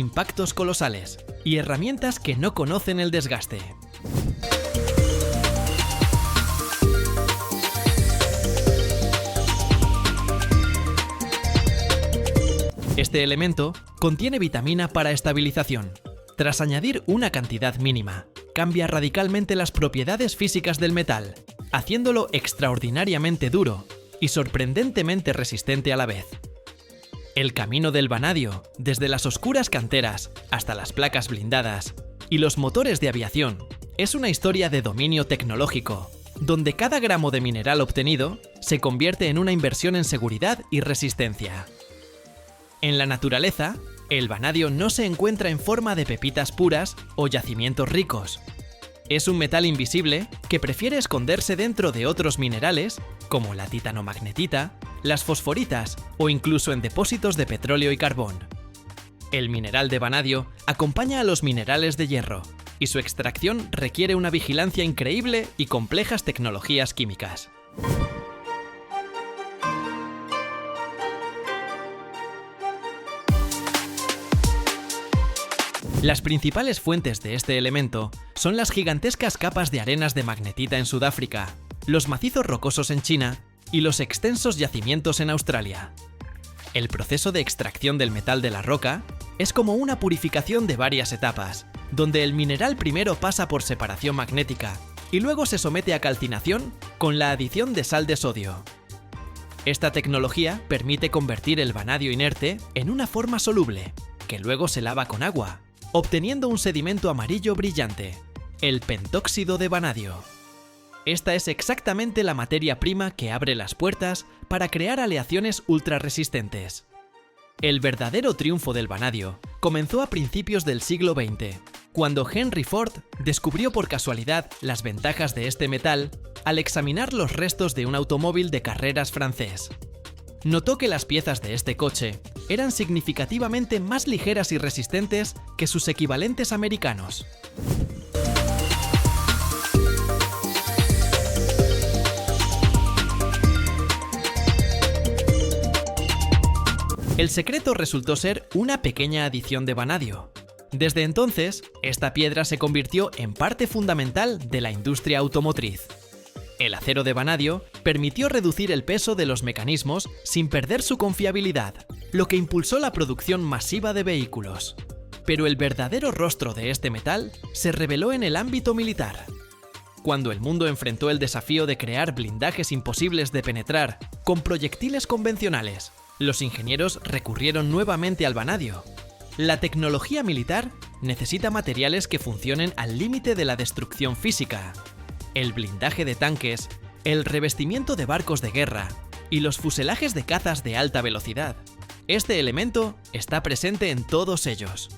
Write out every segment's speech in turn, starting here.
impactos colosales y herramientas que no conocen el desgaste. Este elemento contiene vitamina para estabilización. Tras añadir una cantidad mínima, cambia radicalmente las propiedades físicas del metal, haciéndolo extraordinariamente duro y sorprendentemente resistente a la vez. El camino del vanadio, desde las oscuras canteras hasta las placas blindadas y los motores de aviación, es una historia de dominio tecnológico, donde cada gramo de mineral obtenido se convierte en una inversión en seguridad y resistencia. En la naturaleza, el vanadio no se encuentra en forma de pepitas puras o yacimientos ricos. Es un metal invisible que prefiere esconderse dentro de otros minerales, como la titanomagnetita, las fosforitas o incluso en depósitos de petróleo y carbón. El mineral de vanadio acompaña a los minerales de hierro, y su extracción requiere una vigilancia increíble y complejas tecnologías químicas. Las principales fuentes de este elemento son las gigantescas capas de arenas de magnetita en Sudáfrica, los macizos rocosos en China y los extensos yacimientos en Australia. El proceso de extracción del metal de la roca es como una purificación de varias etapas, donde el mineral primero pasa por separación magnética y luego se somete a calcinación con la adición de sal de sodio. Esta tecnología permite convertir el vanadio inerte en una forma soluble, que luego se lava con agua, obteniendo un sedimento amarillo brillante, el pentóxido de vanadio. Esta es exactamente la materia prima que abre las puertas para crear aleaciones ultrarresistentes. El verdadero triunfo del vanadio comenzó a principios del siglo XX, cuando Henry Ford descubrió por casualidad las ventajas de este metal al examinar los restos de un automóvil de carreras francés. Notó que las piezas de este coche eran significativamente más ligeras y resistentes que sus equivalentes americanos. El secreto resultó ser una pequeña adición de vanadio. Desde entonces, esta piedra se convirtió en parte fundamental de la industria automotriz. El acero de vanadio permitió reducir el peso de los mecanismos sin perder su confiabilidad, lo que impulsó la producción masiva de vehículos. Pero el verdadero rostro de este metal se reveló en el ámbito militar. Cuando el mundo enfrentó el desafío de crear blindajes imposibles de penetrar con proyectiles convencionales, los ingenieros recurrieron nuevamente al vanadio. La tecnología militar necesita materiales que funcionen al límite de la destrucción física. El blindaje de tanques, el revestimiento de barcos de guerra y los fuselajes de cazas de alta velocidad. Este elemento está presente en todos ellos.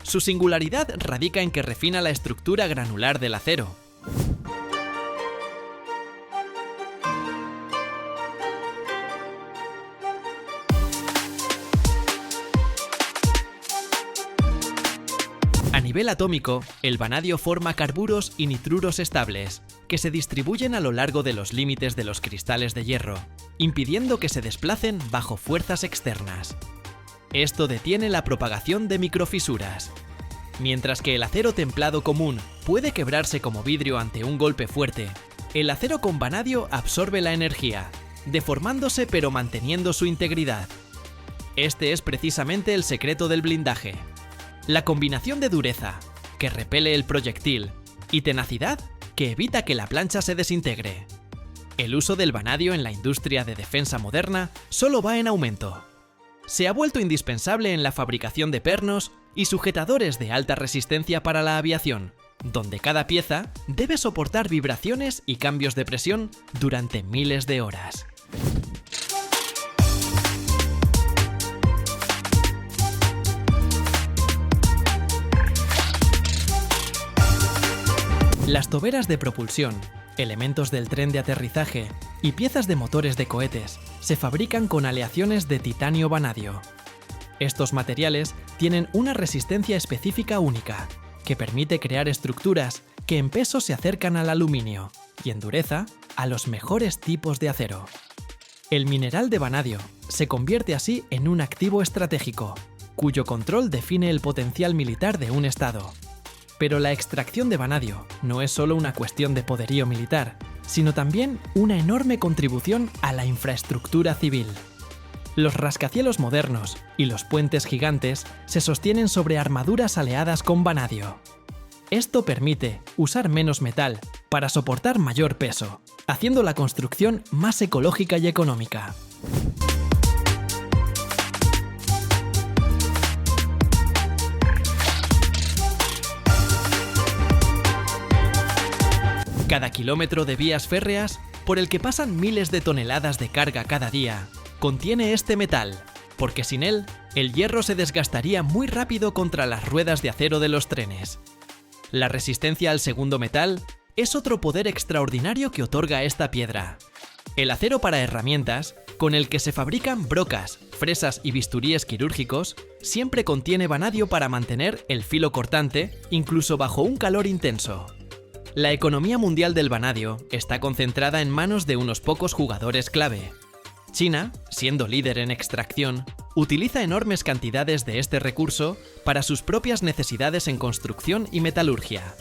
Su singularidad radica en que refina la estructura granular del acero. A nivel atómico, el vanadio forma carburos y nitruros estables, que se distribuyen a lo largo de los límites de los cristales de hierro, impidiendo que se desplacen bajo fuerzas externas. Esto detiene la propagación de microfisuras. Mientras que el acero templado común puede quebrarse como vidrio ante un golpe fuerte, el acero con vanadio absorbe la energía, deformándose pero manteniendo su integridad. Este es precisamente el secreto del blindaje. La combinación de dureza, que repele el proyectil, y tenacidad, que evita que la plancha se desintegre. El uso del vanadio en la industria de defensa moderna solo va en aumento. Se ha vuelto indispensable en la fabricación de pernos y sujetadores de alta resistencia para la aviación, donde cada pieza debe soportar vibraciones y cambios de presión durante miles de horas. Las toberas de propulsión, elementos del tren de aterrizaje y piezas de motores de cohetes se fabrican con aleaciones de titanio-vanadio. Estos materiales tienen una resistencia específica única, que permite crear estructuras que en peso se acercan al aluminio y en dureza a los mejores tipos de acero. El mineral de vanadio se convierte así en un activo estratégico, cuyo control define el potencial militar de un estado. Pero la extracción de vanadio no es solo una cuestión de poderío militar, sino también una enorme contribución a la infraestructura civil. Los rascacielos modernos y los puentes gigantes se sostienen sobre armaduras aleadas con vanadio. Esto permite usar menos metal para soportar mayor peso, haciendo la construcción más ecológica y económica. Cada kilómetro de vías férreas, por el que pasan miles de toneladas de carga cada día, contiene este metal, porque sin él, el hierro se desgastaría muy rápido contra las ruedas de acero de los trenes. La resistencia al segundo metal es otro poder extraordinario que otorga esta piedra. El acero para herramientas, con el que se fabrican brocas, fresas y bisturíes quirúrgicos, siempre contiene vanadio para mantener el filo cortante, incluso bajo un calor intenso. La economía mundial del vanadio está concentrada en manos de unos pocos jugadores clave. China, siendo líder en extracción, utiliza enormes cantidades de este recurso para sus propias necesidades en construcción y metalurgia.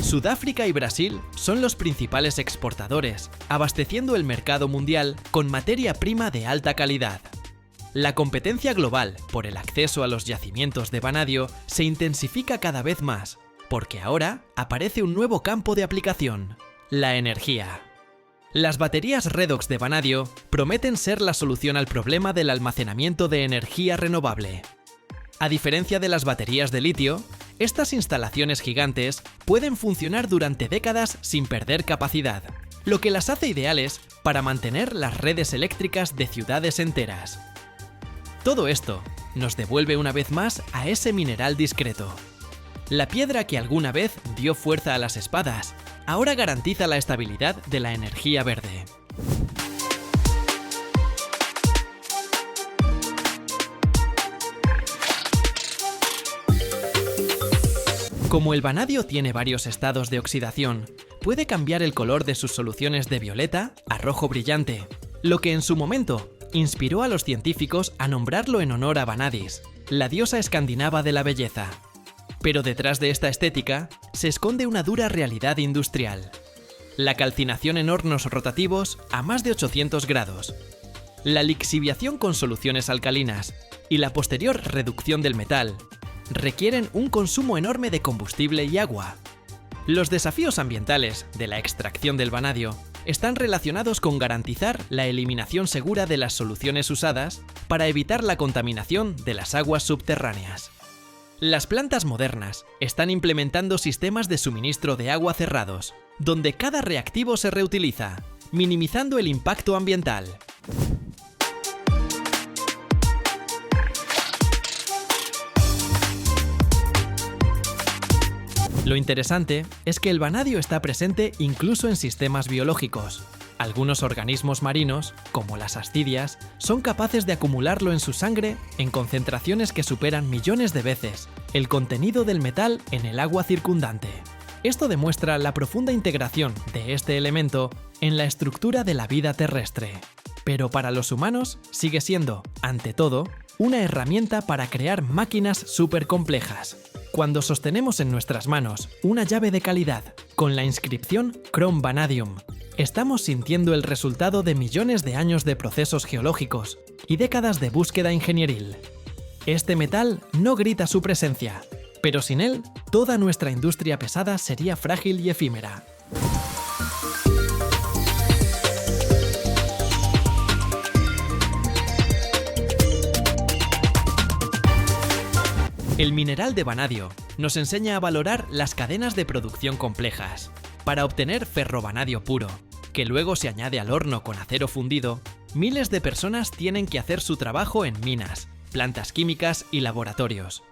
Sudáfrica y Brasil son los principales exportadores, abasteciendo el mercado mundial con materia prima de alta calidad. La competencia global por el acceso a los yacimientos de vanadio se intensifica cada vez más, porque ahora aparece un nuevo campo de aplicación: la energía. Las baterías redox de vanadio prometen ser la solución al problema del almacenamiento de energía renovable. A diferencia de las baterías de litio, estas instalaciones gigantes pueden funcionar durante décadas sin perder capacidad, lo que las hace ideales para mantener las redes eléctricas de ciudades enteras. Todo esto nos devuelve una vez más a ese mineral discreto. La piedra que alguna vez dio fuerza a las espadas, ahora garantiza la estabilidad de la energía verde. Como el vanadio tiene varios estados de oxidación, puede cambiar el color de sus soluciones de violeta a rojo brillante, lo que en su momento inspiró a los científicos a nombrarlo en honor a Vanadis, la diosa escandinava de la belleza. Pero detrás de esta estética se esconde una dura realidad industrial: la calcinación en hornos rotativos a más de 800 grados, la lixiviación con soluciones alcalinas y la posterior reducción del metal requieren un consumo enorme de combustible y agua. Los desafíos ambientales de la extracción del vanadio están relacionados con garantizar la eliminación segura de las soluciones usadas para evitar la contaminación de las aguas subterráneas. Las plantas modernas están implementando sistemas de suministro de agua cerrados, donde cada reactivo se reutiliza, minimizando el impacto ambiental. Lo interesante es que el vanadio está presente incluso en sistemas biológicos. Algunos organismos marinos, como las ascidias, son capaces de acumularlo en su sangre en concentraciones que superan millones de veces el contenido del metal en el agua circundante. Esto demuestra la profunda integración de este elemento en la estructura de la vida terrestre. Pero para los humanos sigue siendo, ante todo, una herramienta para crear máquinas supercomplejas. Cuando sostenemos en nuestras manos una llave de calidad con la inscripción Chrome Vanadium, estamos sintiendo el resultado de millones de años de procesos geológicos y décadas de búsqueda ingenieril. Este metal no grita su presencia, pero sin él, toda nuestra industria pesada sería frágil y efímera. El mineral de vanadio nos enseña a valorar las cadenas de producción complejas. Para obtener ferrovanadio puro, que luego se añade al horno con acero fundido, miles de personas tienen que hacer su trabajo en minas, plantas químicas y laboratorios.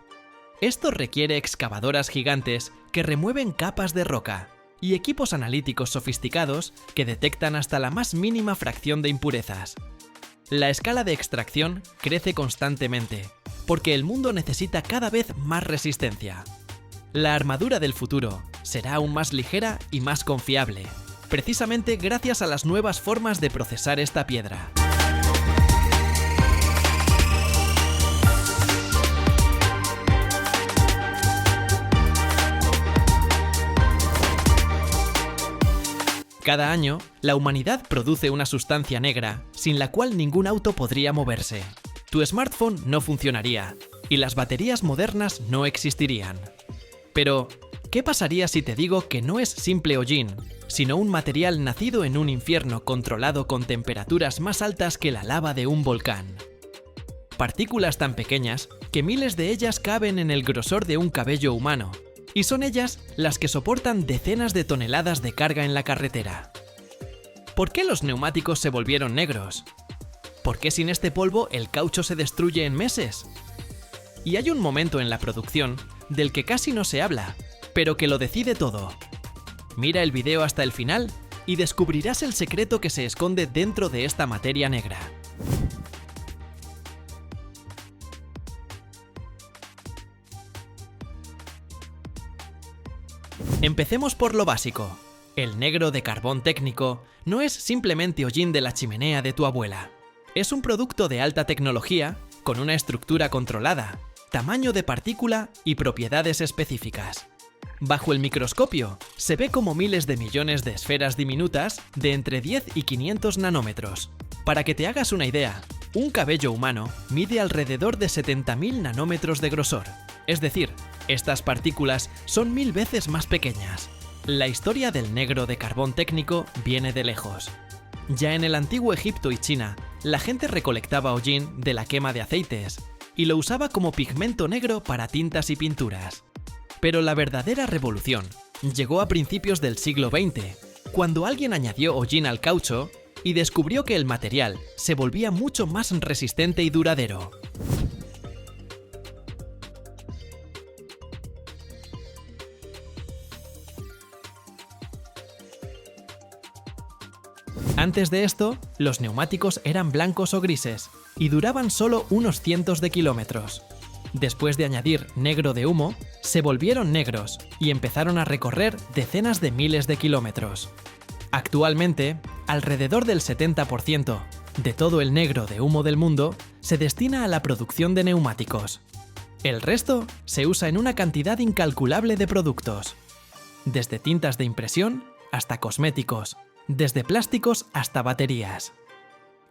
Esto requiere excavadoras gigantes que remueven capas de roca y equipos analíticos sofisticados que detectan hasta la más mínima fracción de impurezas. La escala de extracción crece constantemente, porque el mundo necesita cada vez más resistencia. La armadura del futuro será aún más ligera y más confiable, precisamente gracias a las nuevas formas de procesar esta piedra. Cada año, la humanidad produce una sustancia negra sin la cual ningún auto podría moverse. Tu smartphone no funcionaría y las baterías modernas no existirían. Pero, ¿qué pasaría si te digo que no es simple hollín, sino un material nacido en un infierno controlado con temperaturas más altas que la lava de un volcán? Partículas tan pequeñas que miles de ellas caben en el grosor de un cabello humano, y son ellas las que soportan decenas de toneladas de carga en la carretera. ¿Por qué los neumáticos se volvieron negros? ¿Por qué sin este polvo el caucho se destruye en meses? Y hay un momento en la producción del que casi no se habla, pero que lo decide todo. Mira el video hasta el final y descubrirás el secreto que se esconde dentro de esta materia negra. Empecemos por lo básico. El negro de carbón técnico no es simplemente hollín de la chimenea de tu abuela. Es un producto de alta tecnología, con una estructura controlada, tamaño de partícula y propiedades específicas. Bajo el microscopio, se ve como miles de millones de esferas diminutas de entre 10 y 500 nanómetros. Para que te hagas una idea, un cabello humano mide alrededor de 70.000 nanómetros de grosor. Es decir, estas partículas son 1000 veces más pequeñas. La historia del negro de carbón técnico viene de lejos. Ya en el antiguo Egipto y China, la gente recolectaba hollín de la quema de aceites y lo usaba como pigmento negro para tintas y pinturas. Pero la verdadera revolución llegó a principios del siglo XX, cuando alguien añadió hollín al caucho y descubrió que el material se volvía mucho más resistente y duradero. Antes de esto, los neumáticos eran blancos o grises y duraban solo unos cientos de kilómetros. Después de añadir negro de humo, se volvieron negros y empezaron a recorrer decenas de miles de kilómetros. Actualmente, alrededor del 70% de todo el negro de humo del mundo se destina a la producción de neumáticos. El resto se usa en una cantidad incalculable de productos, desde tintas de impresión hasta cosméticos, desde plásticos hasta baterías.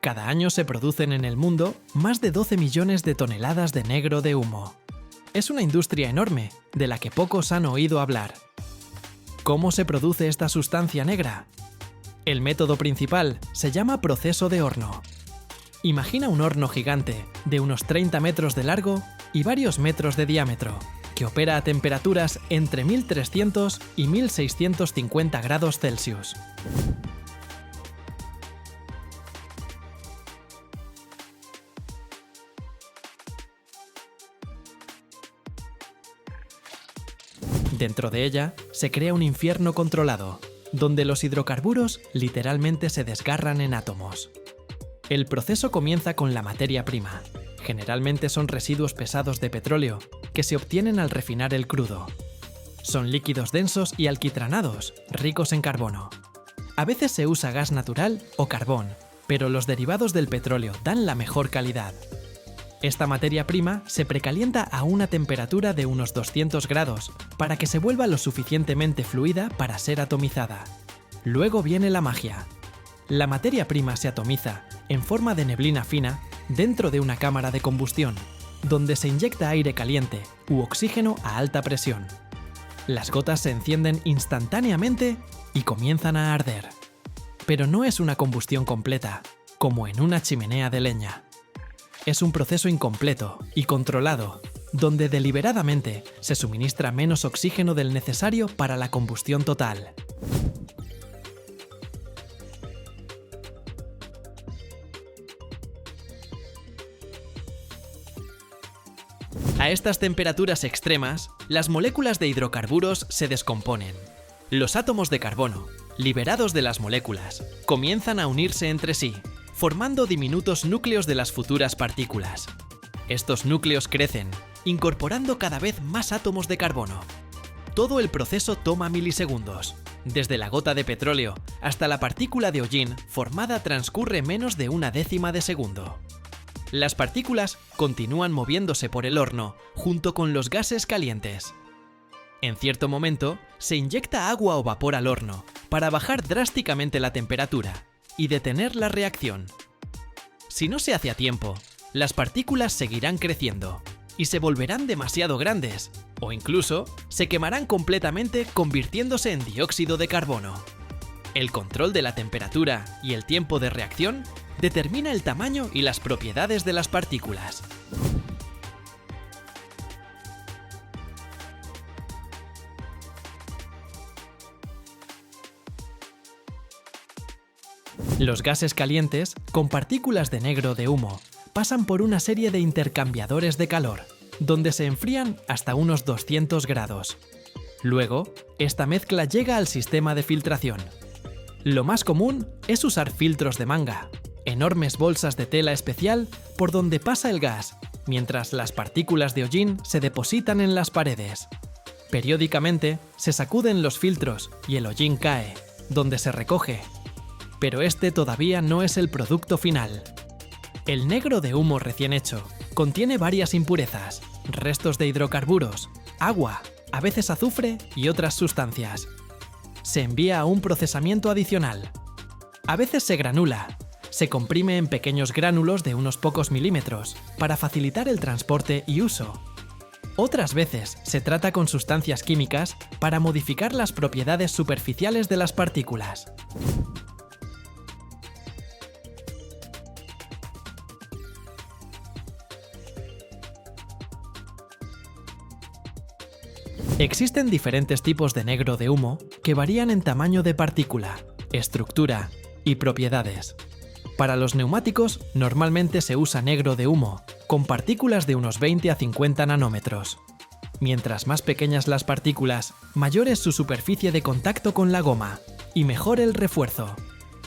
Cada año se producen en el mundo más de 12 millones de toneladas de negro de humo. Es una industria enorme, de la que pocos han oído hablar. ¿Cómo se produce esta sustancia negra? El método principal se llama proceso de horno. Imagina un horno gigante de unos 30 metros de largo y varios metros de diámetro, que opera a temperaturas entre 1300 y 1650 grados Celsius. Dentro de ella se crea un infierno controlado, donde los hidrocarburos literalmente se desgarran en átomos. El proceso comienza con la materia prima. Generalmente son residuos pesados de petróleo que se obtienen al refinar el crudo. Son líquidos densos y alquitranados, ricos en carbono. A veces se usa gas natural o carbón, pero los derivados del petróleo dan la mejor calidad. Esta materia prima se precalienta a una temperatura de unos 200 grados para que se vuelva lo suficientemente fluida para ser atomizada. Luego viene la magia. La materia prima se atomiza en forma de neblina fina dentro de una cámara de combustión, donde se inyecta aire caliente u oxígeno a alta presión. Las gotas se encienden instantáneamente y comienzan a arder. Pero no es una combustión completa, como en una chimenea de leña. Es un proceso incompleto y controlado, donde deliberadamente se suministra menos oxígeno del necesario para la combustión total. A estas temperaturas extremas, las moléculas de hidrocarburos se descomponen. Los átomos de carbono, liberados de las moléculas, comienzan a unirse entre sí, formando diminutos núcleos de las futuras partículas. Estos núcleos crecen, incorporando cada vez más átomos de carbono. Todo el proceso toma milisegundos, Desde la gota de petróleo hasta la partícula de hollín formada transcurre menos de una décima de segundo. Las partículas continúan moviéndose por el horno junto con los gases calientes. En cierto momento, se inyecta agua o vapor al horno para bajar drásticamente la temperatura y detener la reacción. Si no se hace a tiempo, las partículas seguirán creciendo y se volverán demasiado grandes, o incluso se quemarán completamente convirtiéndose en dióxido de carbono. El control de la temperatura y el tiempo de reacción determina el tamaño y las propiedades de las partículas. Los gases calientes, con partículas de negro de humo, pasan por una serie de intercambiadores de calor, donde se enfrían hasta unos 200 grados. Luego, esta mezcla llega al sistema de filtración. Lo más común es usar filtros de manga, enormes bolsas de tela especial por donde pasa el gas, mientras las partículas de hollín se depositan en las paredes. Periódicamente se sacuden los filtros y el hollín cae, donde se recoge. Pero este todavía no es el producto final. El negro de humo recién hecho contiene varias impurezas, restos de hidrocarburos, agua, a veces azufre y otras sustancias. Se envía a un procesamiento adicional. A veces se granula, se comprime en pequeños gránulos de unos pocos milímetros para facilitar el transporte y uso. Otras veces se trata con sustancias químicas para modificar las propiedades superficiales de las partículas. Existen diferentes tipos de negro de humo que varían en tamaño de partícula, estructura y propiedades. Para los neumáticos, normalmente se usa negro de humo, con partículas de unos 20 a 50 nanómetros. Mientras más pequeñas las partículas, mayor es su superficie de contacto con la goma y mejor el refuerzo.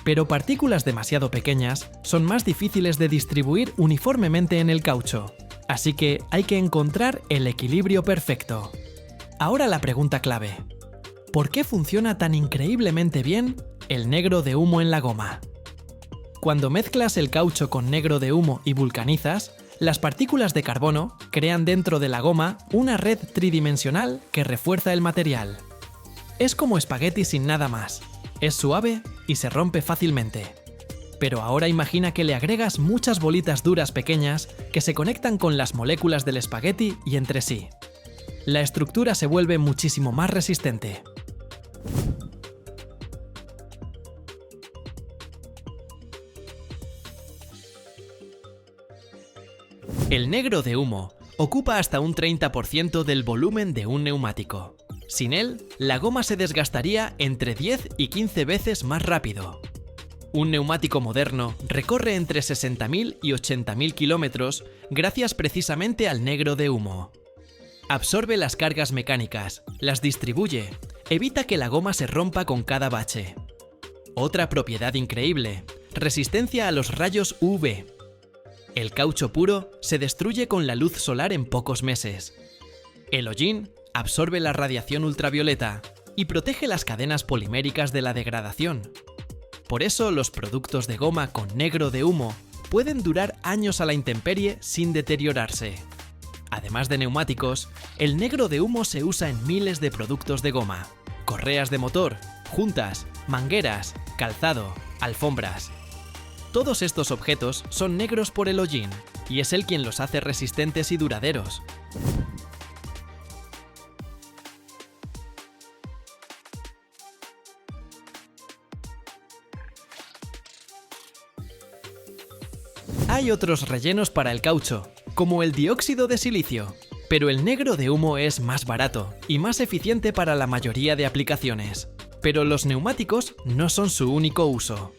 Pero partículas demasiado pequeñas son más difíciles de distribuir uniformemente en el caucho, así que hay que encontrar el equilibrio perfecto. Ahora la pregunta clave: ¿por qué funciona tan increíblemente bien el negro de humo en la goma? Cuando mezclas el caucho con negro de humo y vulcanizas, las partículas de carbono crean dentro de la goma una red tridimensional que refuerza el material. Es como espagueti sin nada más, es suave y se rompe fácilmente. Pero ahora imagina que le agregas muchas bolitas duras pequeñas que se conectan con las moléculas del espagueti y entre sí. La estructura se vuelve muchísimo más resistente. El negro de humo ocupa hasta un 30% del volumen de un neumático. Sin él, la goma se desgastaría entre 10 y 15 veces más rápido. Un neumático moderno recorre entre 60.000 y 80.000 kilómetros gracias precisamente al negro de humo. Absorbe las cargas mecánicas, las distribuye, evita que la goma se rompa con cada bache. Otra propiedad increíble: resistencia a los rayos UV. El caucho puro se destruye con la luz solar en pocos meses. El hollín absorbe la radiación ultravioleta y protege las cadenas poliméricas de la degradación. Por eso los productos de goma con negro de humo pueden durar años a la intemperie sin deteriorarse. Además de neumáticos, el negro de humo se usa en miles de productos de goma: correas de motor, juntas, mangueras, calzado, alfombras. Todos estos objetos son negros por el hollín, y es él quien los hace resistentes y duraderos. Hay otros rellenos para el caucho, como el dióxido de silicio, pero el negro de humo es más barato y más eficiente para la mayoría de aplicaciones. Pero los neumáticos no son su único uso.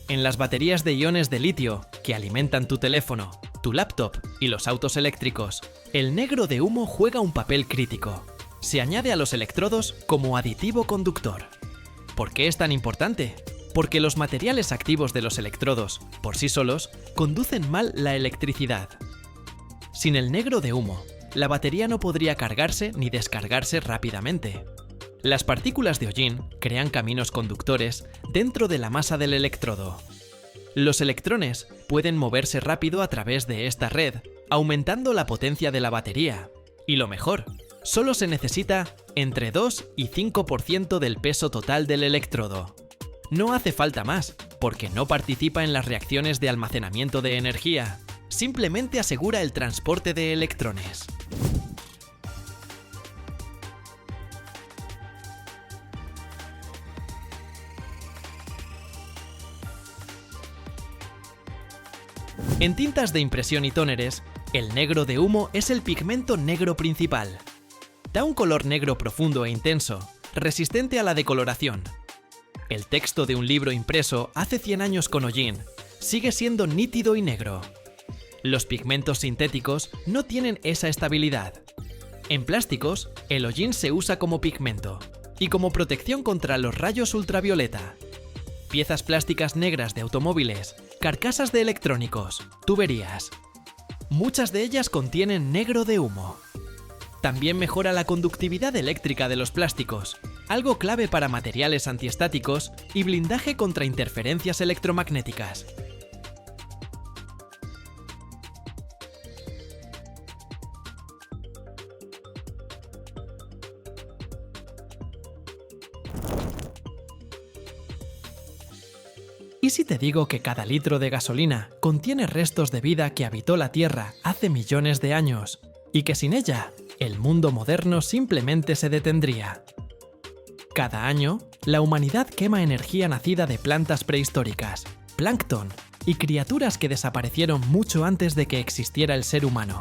En las baterías de iones de litio, que alimentan tu teléfono, tu laptop y los autos eléctricos, el negro de humo juega un papel crítico. Se añade a los electrodos como aditivo conductor. ¿Por qué es tan importante? Porque los materiales activos de los electrodos, por sí solos, conducen mal la electricidad. Sin el negro de humo, la batería no podría cargarse ni descargarse rápidamente. Las partículas de hollín crean caminos conductores dentro de la masa del electrodo. Los electrones pueden moverse rápido a través de esta red, aumentando la potencia de la batería. Y lo mejor, solo se necesita entre 2 y 5% del peso total del electrodo. No hace falta más, porque no participa en las reacciones de almacenamiento de energía. Simplemente asegura el transporte de electrones. En tintas de impresión y tóneres, el negro de humo es el pigmento negro principal. Da un color negro profundo e intenso, resistente a la decoloración. El texto de un libro impreso hace 100 años con hollín sigue siendo nítido y negro. Los pigmentos sintéticos no tienen esa estabilidad. En plásticos, el hollín se usa como pigmento y como protección contra los rayos ultravioleta. Piezas plásticas negras de automóviles, carcasas de electrónicos, tuberías. Muchas de ellas contienen negro de humo. También mejora la conductividad eléctrica de los plásticos, algo clave para materiales antiestáticos y blindaje contra interferencias electromagnéticas. ¿Y si te digo que cada litro de gasolina contiene restos de vida que habitó la Tierra hace millones de años y que sin ella, el mundo moderno simplemente se detendría? Cada año, la humanidad quema energía nacida de plantas prehistóricas, plancton y criaturas que desaparecieron mucho antes de que existiera el ser humano.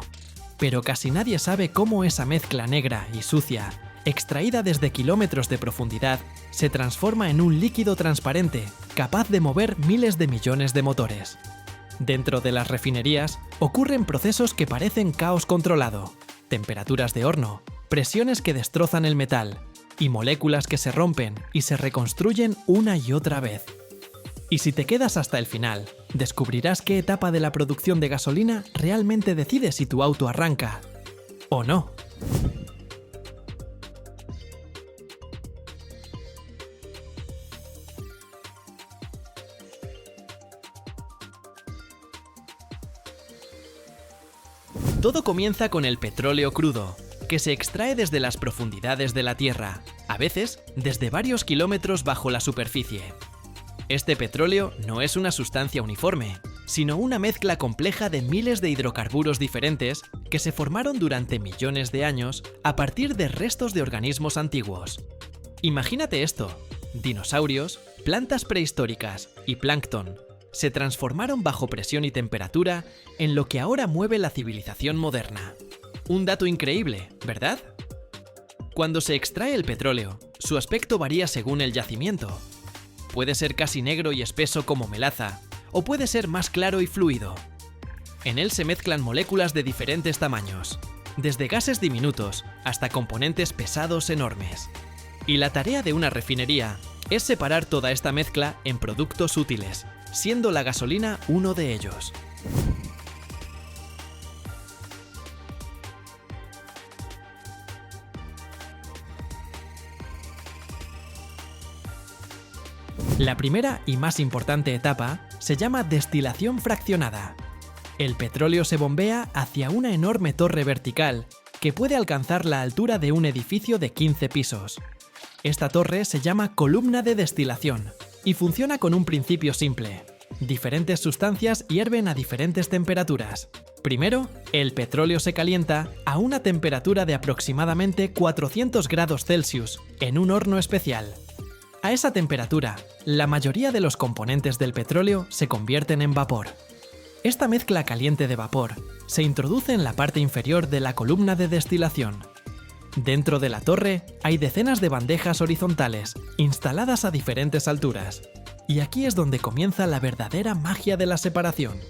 Pero casi nadie sabe cómo esa mezcla negra y sucia, extraída desde kilómetros de profundidad, se transforma en un líquido transparente capaz de mover miles de millones de motores. Dentro de las refinerías ocurren procesos que parecen caos controlado, temperaturas de horno, presiones que destrozan el metal y moléculas que se rompen y se reconstruyen una y otra vez. Y si te quedas hasta el final, descubrirás qué etapa de la producción de gasolina realmente decide si tu auto arranca o no. Todo comienza con el petróleo crudo, que se extrae desde las profundidades de la Tierra, a veces desde varios kilómetros bajo la superficie. Este petróleo no es una sustancia uniforme, sino una mezcla compleja de miles de hidrocarburos diferentes que se formaron durante millones de años a partir de restos de organismos antiguos. Imagínate esto: dinosaurios, plantas prehistóricas y plancton se transformaron bajo presión y temperatura en lo que ahora mueve la civilización moderna. Un dato increíble, ¿verdad? Cuando se extrae el petróleo, su aspecto varía según el yacimiento. Puede ser casi negro y espeso como melaza, o puede ser más claro y fluido. En él se mezclan moléculas de diferentes tamaños, desde gases diminutos hasta componentes pesados enormes. Y la tarea de una refinería es separar toda esta mezcla en productos útiles, siendo la gasolina uno de ellos. La primera y más importante etapa se llama destilación fraccionada. El petróleo se bombea hacia una enorme torre vertical que puede alcanzar la altura de un edificio de 15 pisos. Esta torre se llama columna de destilación y funciona con un principio simple. Diferentes sustancias hierven a diferentes temperaturas. Primero, el petróleo se calienta a una temperatura de aproximadamente 400 grados Celsius en un horno especial. A esa temperatura, la mayoría de los componentes del petróleo se convierten en vapor. Esta mezcla caliente de vapor se introduce en la parte inferior de la columna de destilación. Dentro de la torre hay decenas de bandejas horizontales, instaladas a diferentes alturas. Y aquí es donde comienza la verdadera magia de la separación.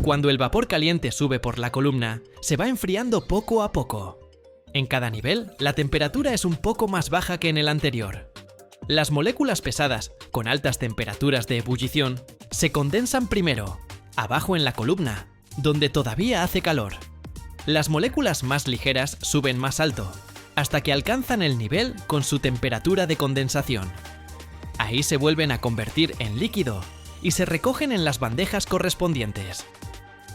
Cuando el vapor caliente sube por la columna, se va enfriando poco a poco. En cada nivel, la temperatura es un poco más baja que en el anterior. Las moléculas pesadas con altas temperaturas de ebullición, se condensan primero, abajo en la columna, donde todavía hace calor. Las moléculas más ligeras suben más alto, hasta que alcanzan el nivel con su temperatura de condensación. Ahí se vuelven a convertir en líquido y se recogen en las bandejas correspondientes.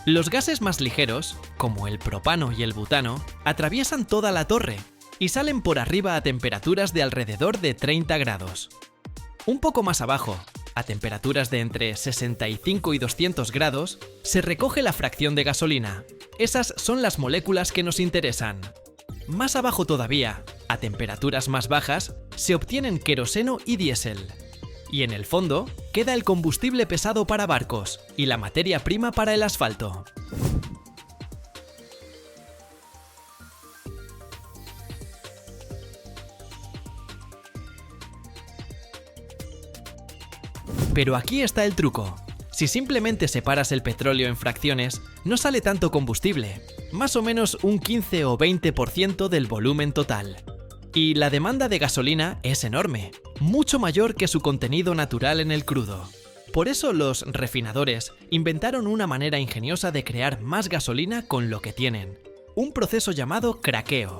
Los gases más ligeros, como el propano y el butano, atraviesan toda la torre y salen por arriba a temperaturas de alrededor de 30 grados. Un poco más abajo, a temperaturas de entre 65 y 200 grados, se recoge la fracción de gasolina. Esas son las moléculas que nos interesan. Más abajo todavía, a temperaturas más bajas, se obtienen queroseno y diésel. Y en el fondo, queda el combustible pesado para barcos y la materia prima para el asfalto. Pero aquí está el truco. Si simplemente separas el petróleo en fracciones, no sale tanto combustible, más o menos un 15 o 20% del volumen total. Y la demanda de gasolina es enorme, mucho mayor que su contenido natural en el crudo. Por eso los refinadores inventaron una manera ingeniosa de crear más gasolina con lo que tienen, un proceso llamado craqueo.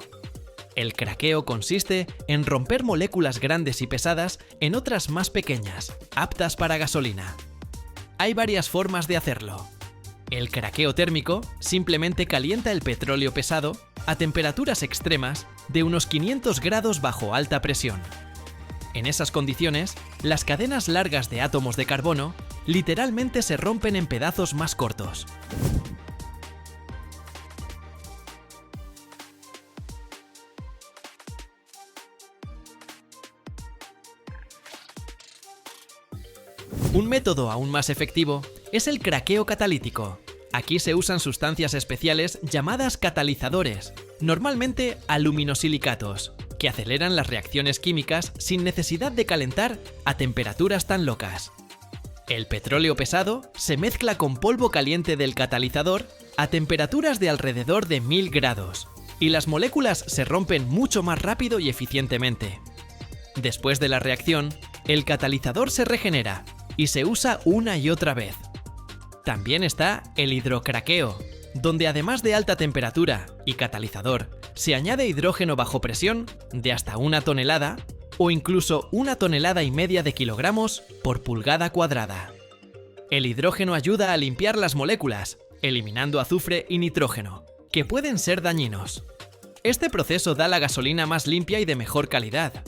El craqueo consiste en romper moléculas grandes y pesadas en otras más pequeñas, aptas para gasolina. Hay varias formas de hacerlo. El craqueo térmico simplemente calienta el petróleo pesado a temperaturas extremas de unos 500 grados bajo alta presión. En esas condiciones, las cadenas largas de átomos de carbono literalmente se rompen en pedazos más cortos. Un método aún más efectivo es el craqueo catalítico. Aquí se usan sustancias especiales llamadas catalizadores, normalmente aluminosilicatos, que aceleran las reacciones químicas sin necesidad de calentar a temperaturas tan locas. El petróleo pesado se mezcla con polvo caliente del catalizador a temperaturas de alrededor de 1000 grados, y las moléculas se rompen mucho más rápido y eficientemente. Después de la reacción, el catalizador se regenera y se usa una y otra vez. También está el hidrocraqueo, donde además de alta temperatura y catalizador, se añade hidrógeno bajo presión de hasta 1 tonelada o incluso 1,5 toneladas de kilogramos por pulgada cuadrada. El hidrógeno ayuda a limpiar las moléculas, eliminando azufre y nitrógeno, que pueden ser dañinos. Este proceso da la gasolina más limpia y de mejor calidad.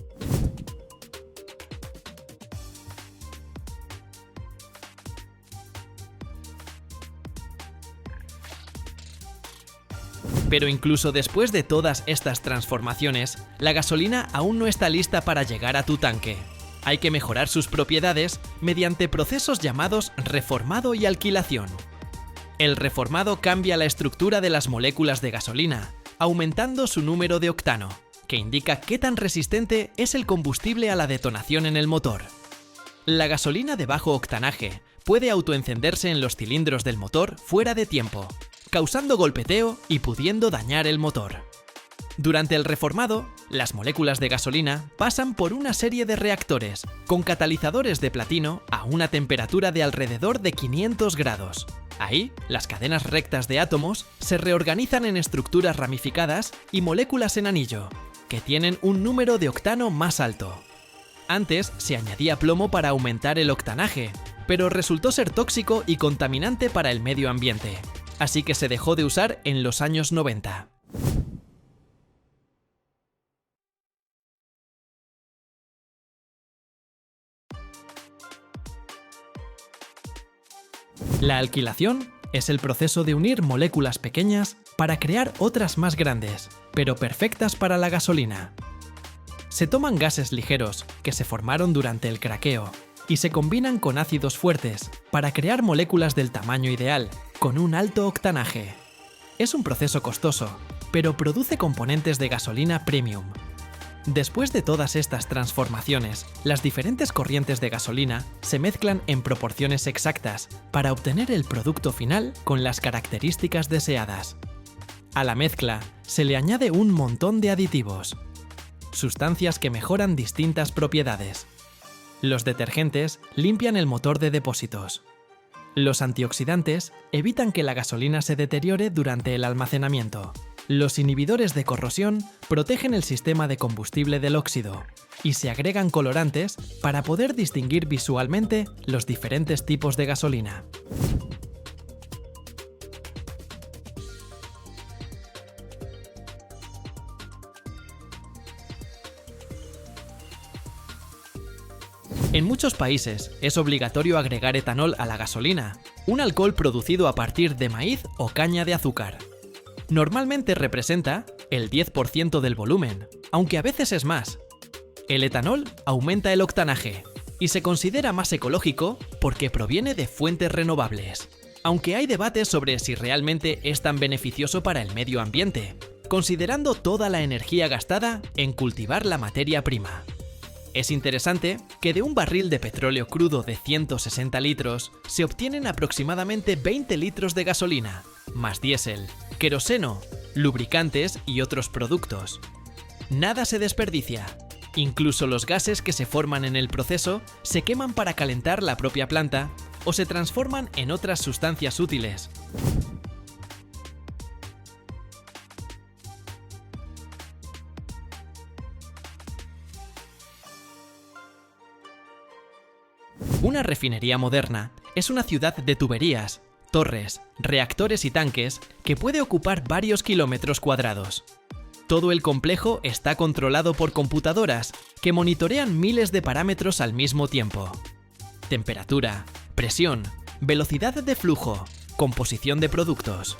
Pero incluso después de todas estas transformaciones, la gasolina aún no está lista para llegar a tu tanque. Hay que mejorar sus propiedades mediante procesos llamados reformado y alquilación. El reformado cambia la estructura de las moléculas de gasolina, aumentando su número de octano, que indica qué tan resistente es el combustible a la detonación en el motor. La gasolina de bajo octanaje puede autoencenderse en los cilindros del motor fuera de tiempo, causando golpeteo y pudiendo dañar el motor. Durante el reformado, las moléculas de gasolina pasan por una serie de reactores con catalizadores de platino a una temperatura de alrededor de 500 grados. Ahí, las cadenas rectas de átomos se reorganizan en estructuras ramificadas y moléculas en anillo, que tienen un número de octano más alto. Antes se añadía plomo para aumentar el octanaje, pero resultó ser tóxico y contaminante para el medio ambiente, así que se dejó de usar en los años 90. La alquilación es el proceso de unir moléculas pequeñas para crear otras más grandes, pero perfectas para la gasolina. Se toman gases ligeros que se formaron durante el craqueo y se combinan con ácidos fuertes para crear moléculas del tamaño ideal, con un alto octanaje. Es un proceso costoso, pero produce componentes de gasolina premium. Después de todas estas transformaciones, las diferentes corrientes de gasolina se mezclan en proporciones exactas para obtener el producto final con las características deseadas. A la mezcla se le añade un montón de aditivos, sustancias que mejoran distintas propiedades. Los detergentes limpian el motor de depósitos. Los antioxidantes evitan que la gasolina se deteriore durante el almacenamiento. Los inhibidores de corrosión protegen el sistema de combustible del óxido. Y se agregan colorantes para poder distinguir visualmente los diferentes tipos de gasolina. En muchos países es obligatorio agregar etanol a la gasolina, un alcohol producido a partir de maíz o caña de azúcar. Normalmente representa el 10% del volumen, aunque a veces es más. El etanol aumenta el octanaje y se considera más ecológico porque proviene de fuentes renovables, aunque hay debates sobre si realmente es tan beneficioso para el medio ambiente, considerando toda la energía gastada en cultivar la materia prima. Es interesante que de un barril de petróleo crudo de 160 litros se obtienen aproximadamente 20 litros de gasolina, más diésel, queroseno, lubricantes y otros productos. Nada se desperdicia. Incluso los gases que se forman en el proceso se queman para calentar la propia planta o se transforman en otras sustancias útiles. Una refinería moderna es una ciudad de tuberías, torres, reactores y tanques que puede ocupar varios kilómetros cuadrados. Todo el complejo está controlado por computadoras que monitorean miles de parámetros al mismo tiempo. Temperatura, presión, velocidad de flujo, composición de productos.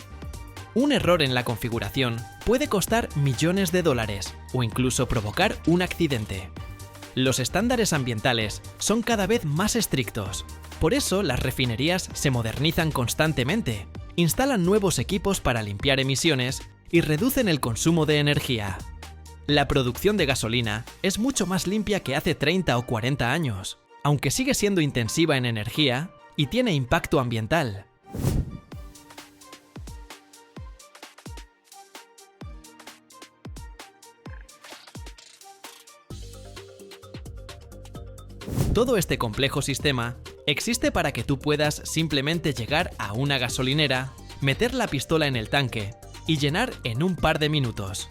Un error en la configuración puede costar millones de dólares o incluso provocar un accidente. Los estándares ambientales son cada vez más estrictos. Por eso las refinerías se modernizan constantemente, instalan nuevos equipos para limpiar emisiones y reducen el consumo de energía. La producción de gasolina es mucho más limpia que hace 30 o 40 años, aunque sigue siendo intensiva en energía y tiene impacto ambiental. Todo este complejo sistema existe para que tú puedas simplemente llegar a una gasolinera, meter la pistola en el tanque y llenar en un par de minutos.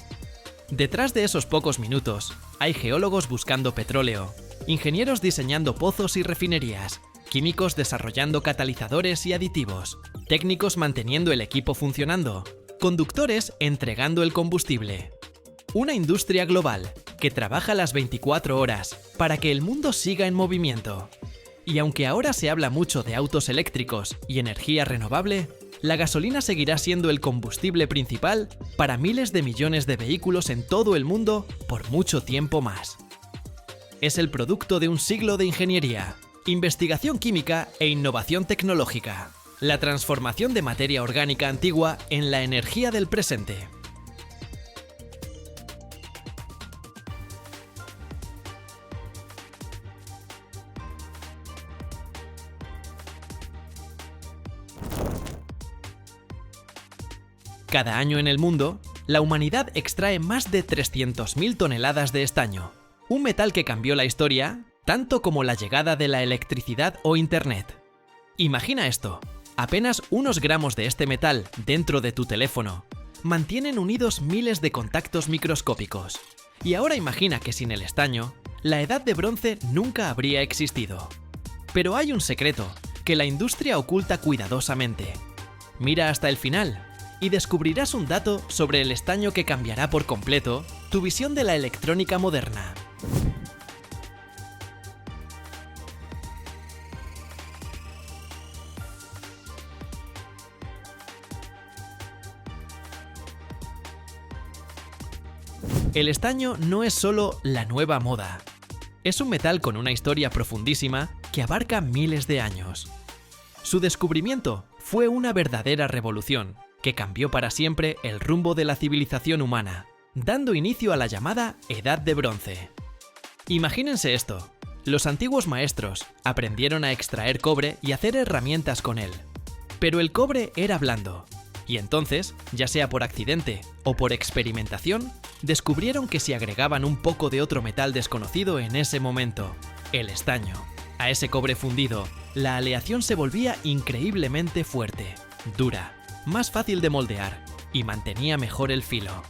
Detrás de esos pocos minutos, hay geólogos buscando petróleo, ingenieros diseñando pozos y refinerías, químicos desarrollando catalizadores y aditivos, técnicos manteniendo el equipo funcionando, conductores entregando el combustible. Una industria global que trabaja las 24 horas para que el mundo siga en movimiento. Y aunque ahora se habla mucho de autos eléctricos y energía renovable, la gasolina seguirá siendo el combustible principal para miles de millones de vehículos en todo el mundo por mucho tiempo más. Es el producto de un siglo de ingeniería, investigación química e innovación tecnológica. La transformación de materia orgánica antigua en la energía del presente. Cada año en el mundo, la humanidad extrae más de 300.000 toneladas de estaño, un metal que cambió la historia tanto como la llegada de la electricidad o Internet. Imagina esto, apenas unos gramos de este metal dentro de tu teléfono mantienen unidos miles de contactos microscópicos. Y ahora imagina que sin el estaño, la edad de bronce nunca habría existido. Pero hay un secreto que la industria oculta cuidadosamente. Mira hasta el final y descubrirás un dato sobre el estaño que cambiará por completo tu visión de la electrónica moderna. El estaño no es solo la nueva moda. Es un metal con una historia profundísima que abarca miles de años. Su descubrimiento fue una verdadera revolución que cambió para siempre el rumbo de la civilización humana, dando inicio a la llamada Edad de Bronce. Imagínense esto, los antiguos maestros aprendieron a extraer cobre y hacer herramientas con él. Pero el cobre era blando, y entonces, ya sea por accidente o por experimentación, descubrieron que si agregaban un poco de otro metal desconocido en ese momento, El estaño. A ese cobre fundido, la aleación se volvía increíblemente fuerte, dura, más fácil de moldear y mantenía mejor el filo.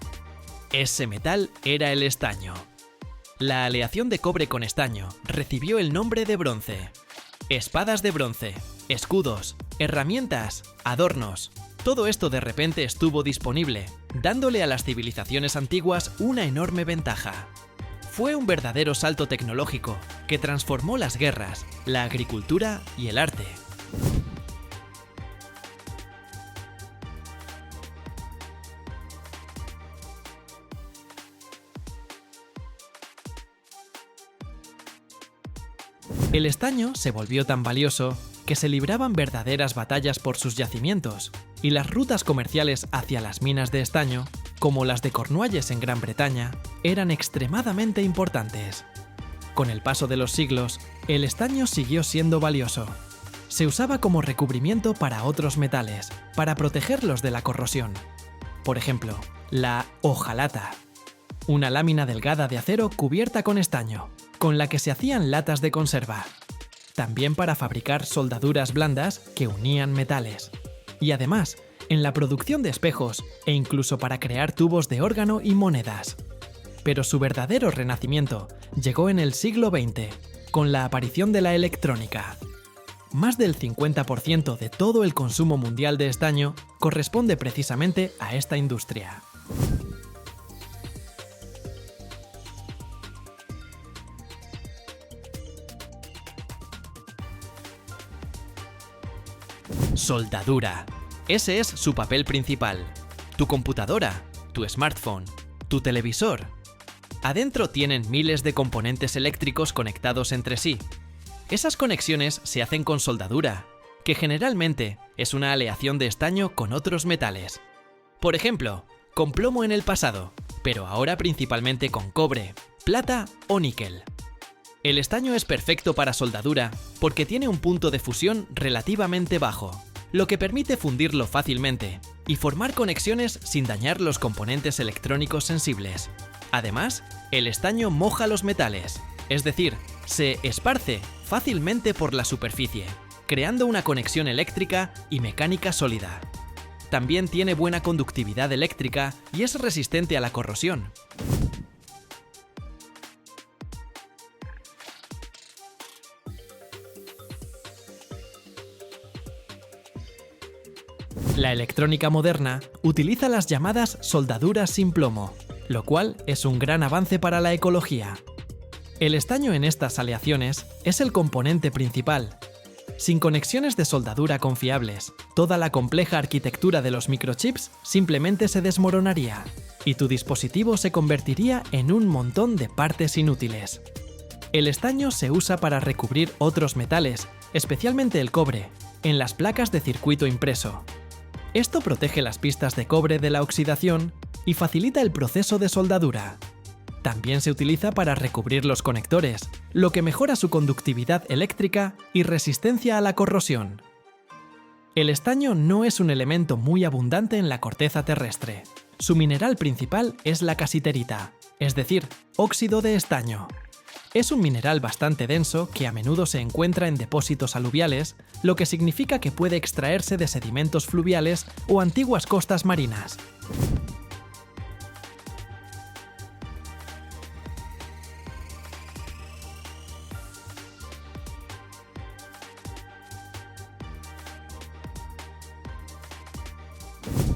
Ese metal era el estaño. La aleación de cobre con estaño recibió el nombre de bronce. Espadas de bronce, escudos, herramientas, adornos. Todo esto de repente estuvo disponible, dándole a las civilizaciones antiguas una enorme ventaja. Fue un verdadero salto tecnológico que transformó las guerras, la agricultura y el arte. El estaño se volvió tan valioso que se libraban verdaderas batallas por sus yacimientos, y las rutas comerciales hacia las minas de estaño, como las de Cornualles en Gran Bretaña, eran extremadamente importantes. Con el paso de los siglos, el estaño siguió siendo valioso. Se usaba como recubrimiento para otros metales, para protegerlos de la corrosión. Por ejemplo, la hojalata, una lámina delgada de acero cubierta con estaño, con la que se hacían latas de conserva. También para fabricar soldaduras blandas que unían metales. Y además, en la producción de espejos e incluso para crear tubos de órgano y monedas. Pero su verdadero renacimiento llegó en el siglo XX, con la aparición de la electrónica. Más del 50% de todo el consumo mundial de estaño corresponde precisamente a esta industria. Soldadura. Ese es su papel principal. Tu computadora, tu smartphone, tu televisor. Adentro tienen miles de componentes eléctricos conectados entre sí. Esas conexiones se hacen con soldadura, que generalmente es una aleación de estaño con otros metales. Por ejemplo, con plomo en el pasado, pero ahora principalmente con cobre, plata o níquel. El estaño es perfecto para soldadura porque tiene un punto de fusión relativamente bajo, lo que permite fundirlo fácilmente y formar conexiones sin dañar los componentes electrónicos sensibles. Además, el estaño moja los metales, es decir, se esparce fácilmente por la superficie, creando una conexión eléctrica y mecánica sólida. También tiene buena conductividad eléctrica y es resistente a la corrosión. La electrónica moderna utiliza las llamadas soldaduras sin plomo, lo cual es un gran avance para la ecología. El estaño en estas aleaciones es el componente principal. Sin conexiones de soldadura confiables, toda la compleja arquitectura de los microchips simplemente se desmoronaría, y tu dispositivo se convertiría en un montón de partes inútiles. El estaño se usa para recubrir otros metales, especialmente el cobre, en las placas de circuito impreso. Esto protege las pistas de cobre de la oxidación y facilita el proceso de soldadura. También se utiliza para recubrir los conectores, lo que mejora su conductividad eléctrica y resistencia a la corrosión. El estaño no es un elemento muy abundante en la corteza terrestre. Su mineral principal es la casiterita, es decir, óxido de estaño. Es un mineral bastante denso que a menudo se encuentra en depósitos aluviales, lo que significa que puede extraerse de sedimentos fluviales o antiguas costas marinas.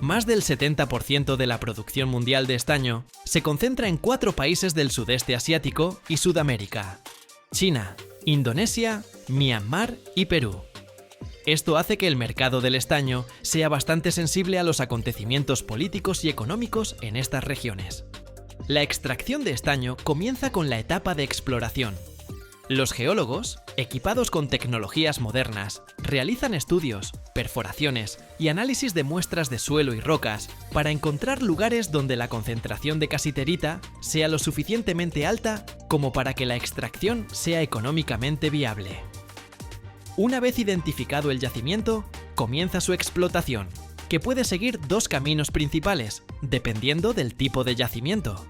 Más del 70% de la producción mundial de estaño se concentra en 4 países del sudeste asiático y Sudamérica: China, Indonesia, Myanmar y Perú. Esto hace que el mercado del estaño sea bastante sensible a los acontecimientos políticos y económicos en estas regiones. La extracción de estaño comienza con la etapa de exploración. Los geólogos, equipados con tecnologías modernas, realizan estudios, perforaciones y análisis de muestras de suelo y rocas para encontrar lugares donde la concentración de casiterita sea lo suficientemente alta como para que la extracción sea económicamente viable. Una vez identificado el yacimiento, comienza su explotación, que puede seguir 2 caminos principales, dependiendo del tipo de yacimiento.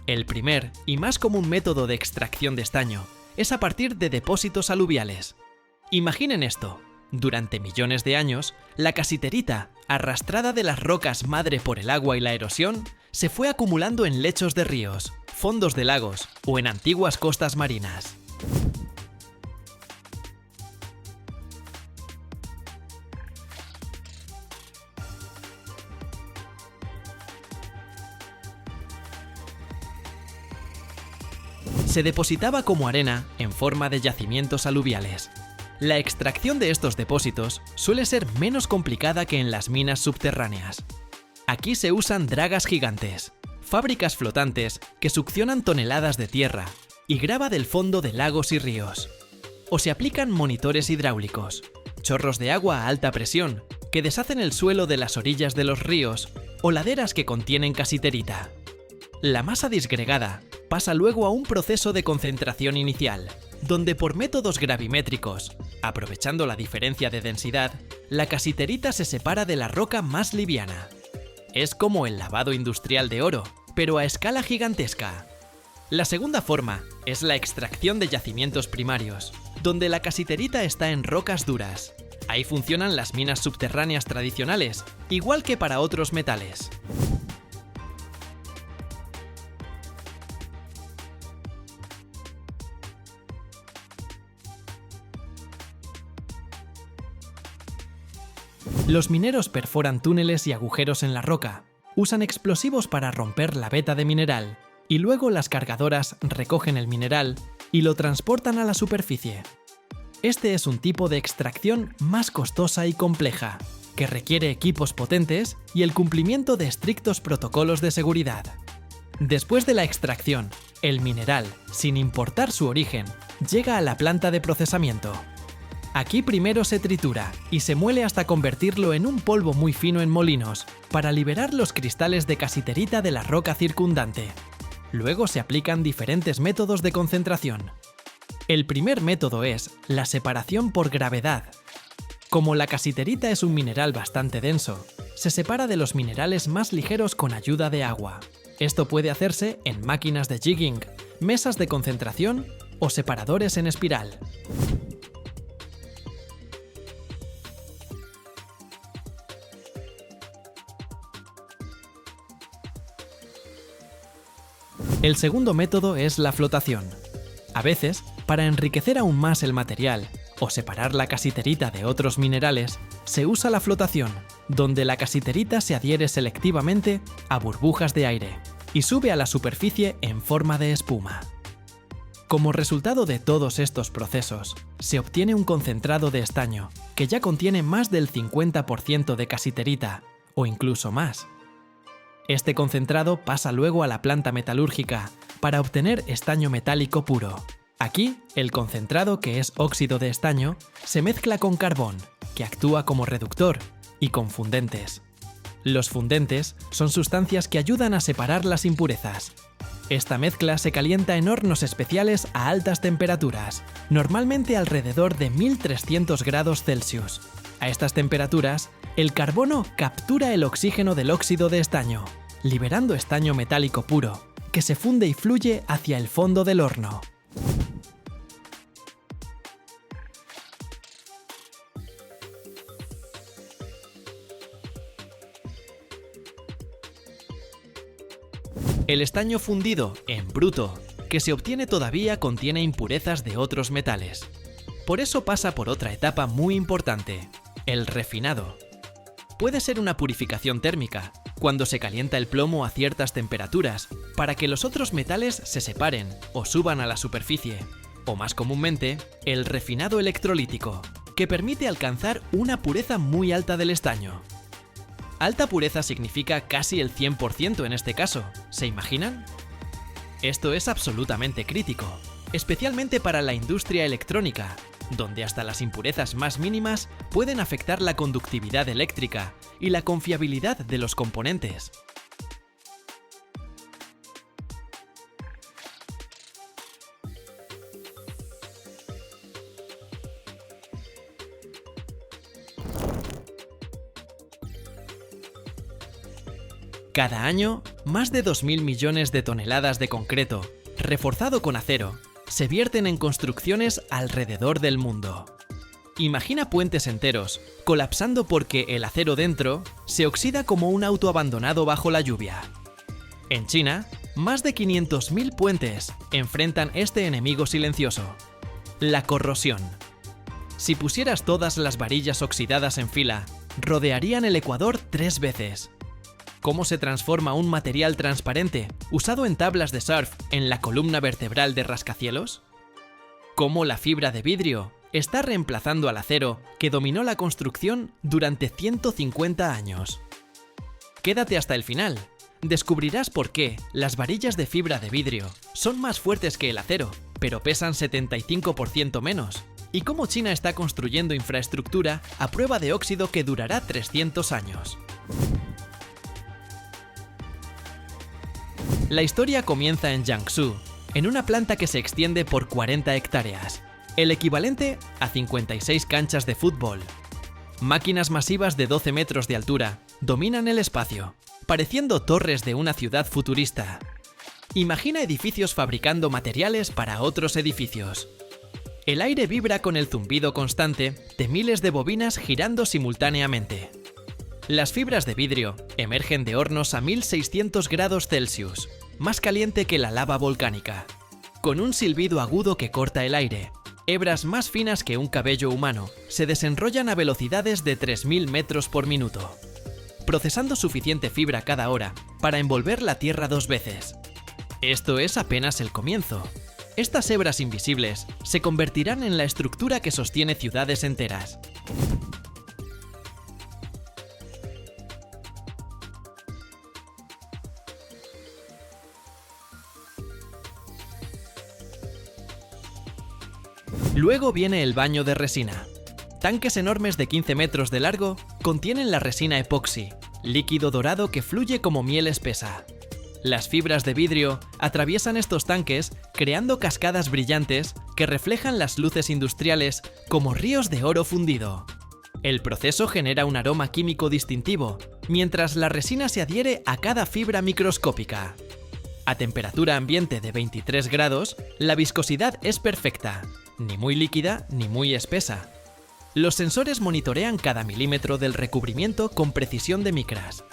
El primer y más común método de extracción de estaño es a partir de depósitos aluviales. Imaginen esto. Durante millones de años, la casiterita, arrastrada de las rocas madre por el agua y la erosión, se fue acumulando en lechos de ríos, fondos de lagos o en antiguas costas marinas. Se depositaba como arena en forma de yacimientos aluviales. La extracción de estos depósitos suele ser menos complicada que en las minas subterráneas. Aquí se usan dragas gigantes, fábricas flotantes que succionan toneladas de tierra y grava del fondo de lagos y ríos. O se aplican monitores hidráulicos, chorros de agua a alta presión que deshacen el suelo de las orillas de los ríos o laderas que contienen casiterita. La masa disgregada pasa luego a un proceso de concentración inicial, donde por métodos gravimétricos, aprovechando la diferencia de densidad, la casiterita se separa de la roca más liviana. Es como el lavado industrial de oro, pero a escala gigantesca. La segunda forma es la extracción de yacimientos primarios, donde la casiterita está en rocas duras. Ahí funcionan las minas subterráneas tradicionales, igual que para otros metales. Los mineros perforan túneles y agujeros en la roca, usan explosivos para romper la veta de mineral, y luego las cargadoras recogen el mineral y lo transportan a la superficie. Este es un tipo de extracción más costosa y compleja, que requiere equipos potentes y el cumplimiento de estrictos protocolos de seguridad. Después de la extracción, el mineral, sin importar su origen, llega a la planta de procesamiento. Aquí primero se tritura y se muele hasta convertirlo en un polvo muy fino en molinos, para liberar los cristales de casiterita de la roca circundante. Luego se aplican diferentes métodos de concentración. El primer método es la separación por gravedad. Como la casiterita es un mineral bastante denso, se separa de los minerales más ligeros con ayuda de agua. Esto puede hacerse en máquinas de jigging, mesas de concentración o separadores en espiral. El segundo método es la flotación. A veces, para enriquecer aún más el material o separar la casiterita de otros minerales, se usa la flotación, donde la casiterita se adhiere selectivamente a burbujas de aire y sube a la superficie en forma de espuma. Como resultado de todos estos procesos, se obtiene un concentrado de estaño que ya contiene más del 50% de casiterita, o incluso más. Este concentrado pasa luego a la planta metalúrgica para obtener estaño metálico puro. Aquí, el concentrado, que es óxido de estaño, se mezcla con carbón, que actúa como reductor, y con fundentes. Los fundentes son sustancias que ayudan a separar las impurezas. Esta mezcla se calienta en hornos especiales a altas temperaturas, normalmente alrededor de 1300 grados Celsius. A estas temperaturas, el carbono captura el oxígeno del óxido de estaño, liberando estaño metálico puro, que se funde y fluye hacia el fondo del horno. El estaño fundido en bruto, que se obtiene todavía, contiene impurezas de otros metales. Por eso pasa por otra etapa muy importante, el refinado. Puede ser una purificación térmica, cuando se calienta el plomo a ciertas temperaturas, para que los otros metales se separen o suban a la superficie, o más comúnmente, el refinado electrolítico, que permite alcanzar una pureza muy alta del estaño. Alta pureza significa casi el 100% en este caso, ¿se imaginan? Esto es absolutamente crítico, especialmente para la industria electrónica, donde hasta las impurezas más mínimas pueden afectar la conductividad eléctrica y la confiabilidad de los componentes. Cada año, más de 2.000 millones de toneladas de concreto, reforzado con acero, se vierten en construcciones alrededor del mundo. Imagina puentes enteros, colapsando porque el acero dentro se oxida como un auto abandonado bajo la lluvia. En China, más de 500.000 puentes enfrentan este enemigo silencioso: la corrosión. Si pusieras todas las varillas oxidadas en fila, rodearían el Ecuador 3 veces. ¿Cómo se transforma un material transparente usado en tablas de surf en la columna vertebral de rascacielos? ¿Cómo la fibra de vidrio está reemplazando al acero que dominó la construcción durante 150 años? Quédate hasta el final. Descubrirás por qué las varillas de fibra de vidrio son más fuertes que el acero, pero pesan 75% menos, y cómo China está construyendo infraestructura a prueba de óxido que durará 300 años. La historia comienza en Jiangsu, en una planta que se extiende por 40 hectáreas, el equivalente a 56 canchas de fútbol. Máquinas masivas de 12 metros de altura dominan el espacio, pareciendo torres de una ciudad futurista. Imagina edificios fabricando materiales para otros edificios. El aire vibra con el zumbido constante de miles de bobinas girando simultáneamente. Las fibras de vidrio emergen de hornos a 1600 grados Celsius, más caliente que la lava volcánica. Con un silbido agudo que corta el aire, hebras más finas que un cabello humano se desenrollan a velocidades de 3000 metros por minuto, procesando suficiente fibra cada hora para envolver la Tierra 2 veces. Esto es apenas el comienzo. Estas hebras invisibles se convertirán en la estructura que sostiene ciudades enteras. Luego viene el baño de resina. Tanques enormes de 15 metros de largo contienen la resina epoxi, líquido dorado que fluye como miel espesa. Las fibras de vidrio atraviesan estos tanques creando cascadas brillantes que reflejan las luces industriales como ríos de oro fundido. El proceso genera un aroma químico distintivo, mientras la resina se adhiere a cada fibra microscópica. A temperatura ambiente de 23 grados, la viscosidad es perfecta, ni muy líquida ni muy espesa. Los sensores monitorean cada milímetro del recubrimiento con precisión de micras.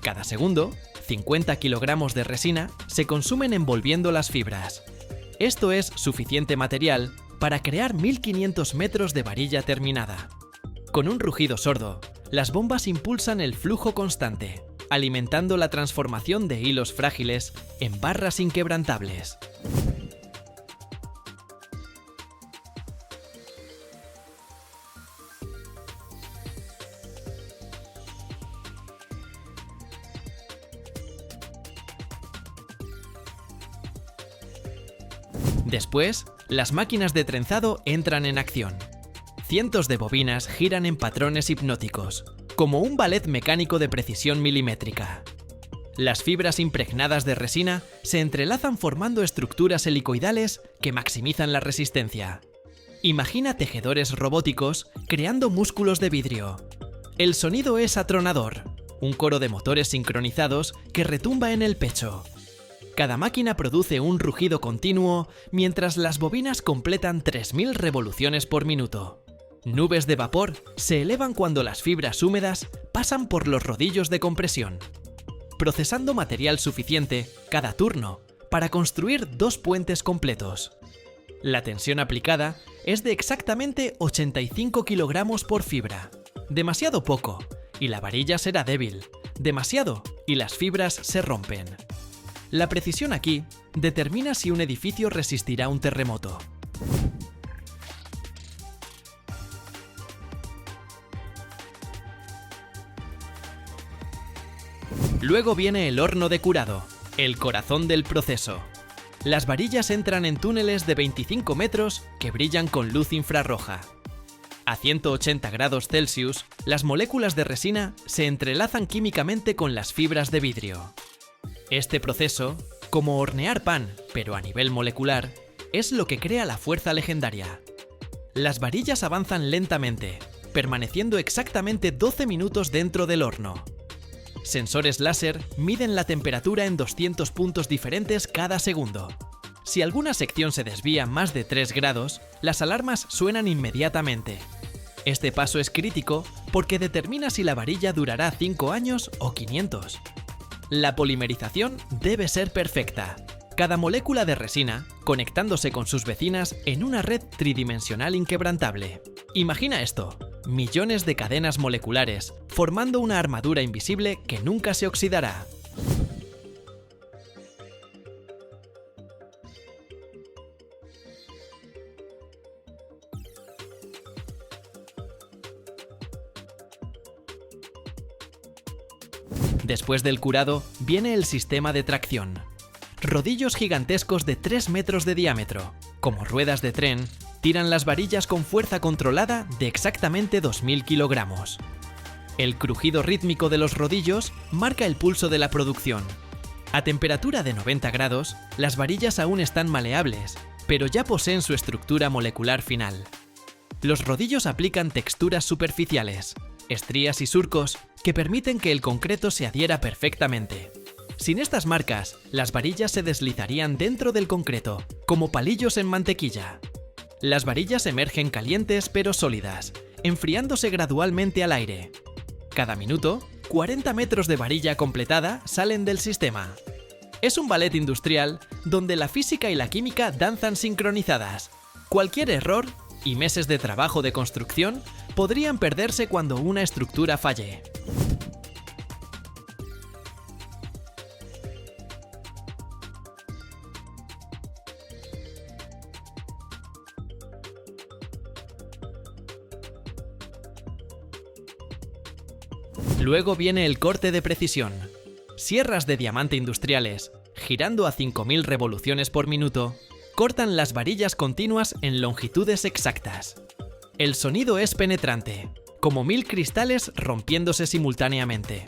Cada segundo, 50 kilogramos de resina se consumen envolviendo las fibras. Esto es suficiente material para crear 1500 metros de varilla terminada. Con un rugido sordo, las bombas impulsan el flujo constante, alimentando la transformación de hilos frágiles en barras inquebrantables. Después, las máquinas de trenzado entran en acción. Cientos de bobinas giran en patrones hipnóticos, como un ballet mecánico de precisión milimétrica. Las fibras impregnadas de resina se entrelazan formando estructuras helicoidales que maximizan la resistencia. Imagina tejedores robóticos creando músculos de vidrio. El sonido es atronador, un coro de motores sincronizados que retumba en el pecho. Cada máquina produce un rugido continuo mientras las bobinas completan 3000 revoluciones por minuto. Nubes de vapor se elevan cuando las fibras húmedas pasan por los rodillos de compresión, procesando material suficiente cada turno para construir 2 puentes completos. La tensión aplicada es de exactamente 85 kilogramos por fibra. Demasiado poco, y la varilla será débil. Demasiado, y las fibras se rompen. La precisión aquí determina si un edificio resistirá un terremoto. Luego viene el horno de curado, el corazón del proceso. Las varillas entran en túneles de 25 metros que brillan con luz infrarroja. A 180 grados Celsius, las moléculas de resina se entrelazan químicamente con las fibras de vidrio. Este proceso, como hornear pan, pero a nivel molecular, es lo que crea la fuerza legendaria. Las varillas avanzan lentamente, permaneciendo exactamente 12 minutos dentro del horno. Sensores láser miden la temperatura en 200 puntos diferentes cada segundo. Si alguna sección se desvía más de 3 grados, las alarmas suenan inmediatamente. Este paso es crítico porque determina si la varilla durará 5 años o 500. La polimerización debe ser perfecta. Cada molécula de resina conectándose con sus vecinas en una red tridimensional inquebrantable. Imagina esto: millones de cadenas moleculares formando una armadura invisible que nunca se oxidará. Después del curado viene el sistema de tracción. Rodillos gigantescos de 3 metros de diámetro, como ruedas de tren, tiran las varillas con fuerza controlada de exactamente 2000 kilogramos. El crujido rítmico de los rodillos marca el pulso de la producción. A temperatura de 90 grados, las varillas aún están maleables, pero ya poseen su estructura molecular final. Los rodillos aplican texturas superficiales, estrías y surcos que permiten que el concreto se adhiera perfectamente. Sin estas marcas, las varillas se deslizarían dentro del concreto, como palillos en mantequilla. Las varillas emergen calientes pero sólidas, enfriándose gradualmente al aire. Cada minuto, 40 metros de varilla completada salen del sistema. Es un ballet industrial donde la física y la química danzan sincronizadas. Cualquier error y meses de trabajo de construcción podrían perderse cuando una estructura falle. Luego viene el corte de precisión. Sierras de diamante industriales, girando a 5000 revoluciones por minuto, cortan las varillas continuas en longitudes exactas. El sonido es penetrante, como 1000 cristales rompiéndose simultáneamente.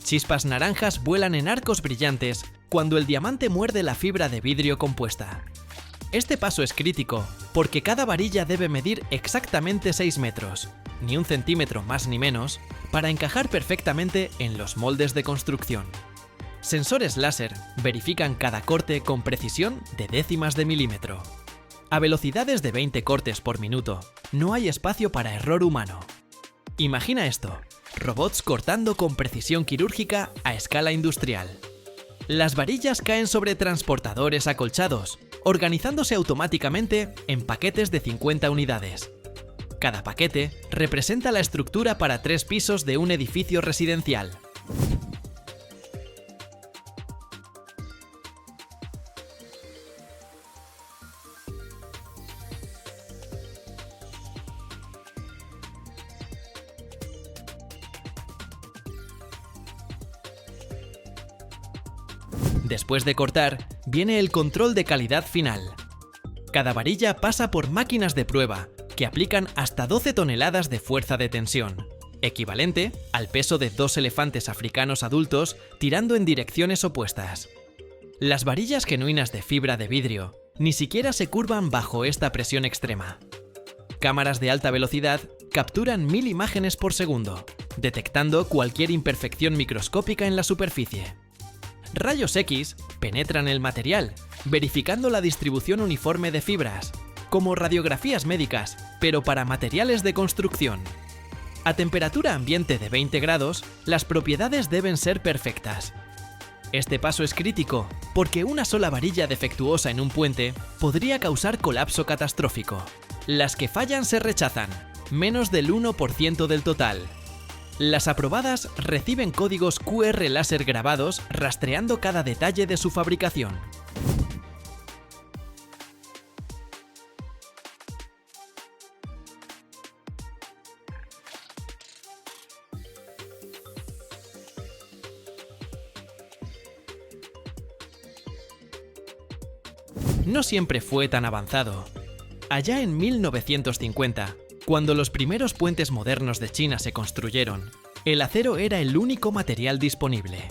Chispas naranjas vuelan en arcos brillantes cuando el diamante muerde la fibra de vidrio compuesta. Este paso es crítico porque cada varilla debe medir exactamente 6 metros, ni 1 centímetro más ni menos, para encajar perfectamente en los moldes de construcción. Sensores láser verifican cada corte con precisión de décimas de milímetro. A velocidades de 20 cortes por minuto, no hay espacio para error humano. Imagina esto: robots cortando con precisión quirúrgica a escala industrial. Las varillas caen sobre transportadores acolchados, organizándose automáticamente en paquetes de 50 unidades. Cada paquete representa la estructura para 3 pisos de un edificio residencial. Después de cortar, viene el control de calidad final. Cada varilla pasa por máquinas de prueba que aplican hasta 12 toneladas de fuerza de tensión, equivalente al peso de 2 elefantes africanos adultos tirando en direcciones opuestas. Las varillas genuinas de fibra de vidrio ni siquiera se curvan bajo esta presión extrema. Cámaras de alta velocidad capturan 1000 imágenes por segundo, detectando cualquier imperfección microscópica en la superficie. Rayos X penetran el material, verificando la distribución uniforme de fibras, como radiografías médicas, pero para materiales de construcción. A temperatura ambiente de 20 grados, las propiedades deben ser perfectas. Este paso es crítico, porque una sola varilla defectuosa en un puente podría causar colapso catastrófico. Las que fallan se rechazan, menos del 1% del total. Las aprobadas reciben códigos QR láser grabados rastreando cada detalle de su fabricación. No siempre fue tan avanzado. Allá en 1950, cuando los primeros puentes modernos de China se construyeron, el acero era el único material disponible.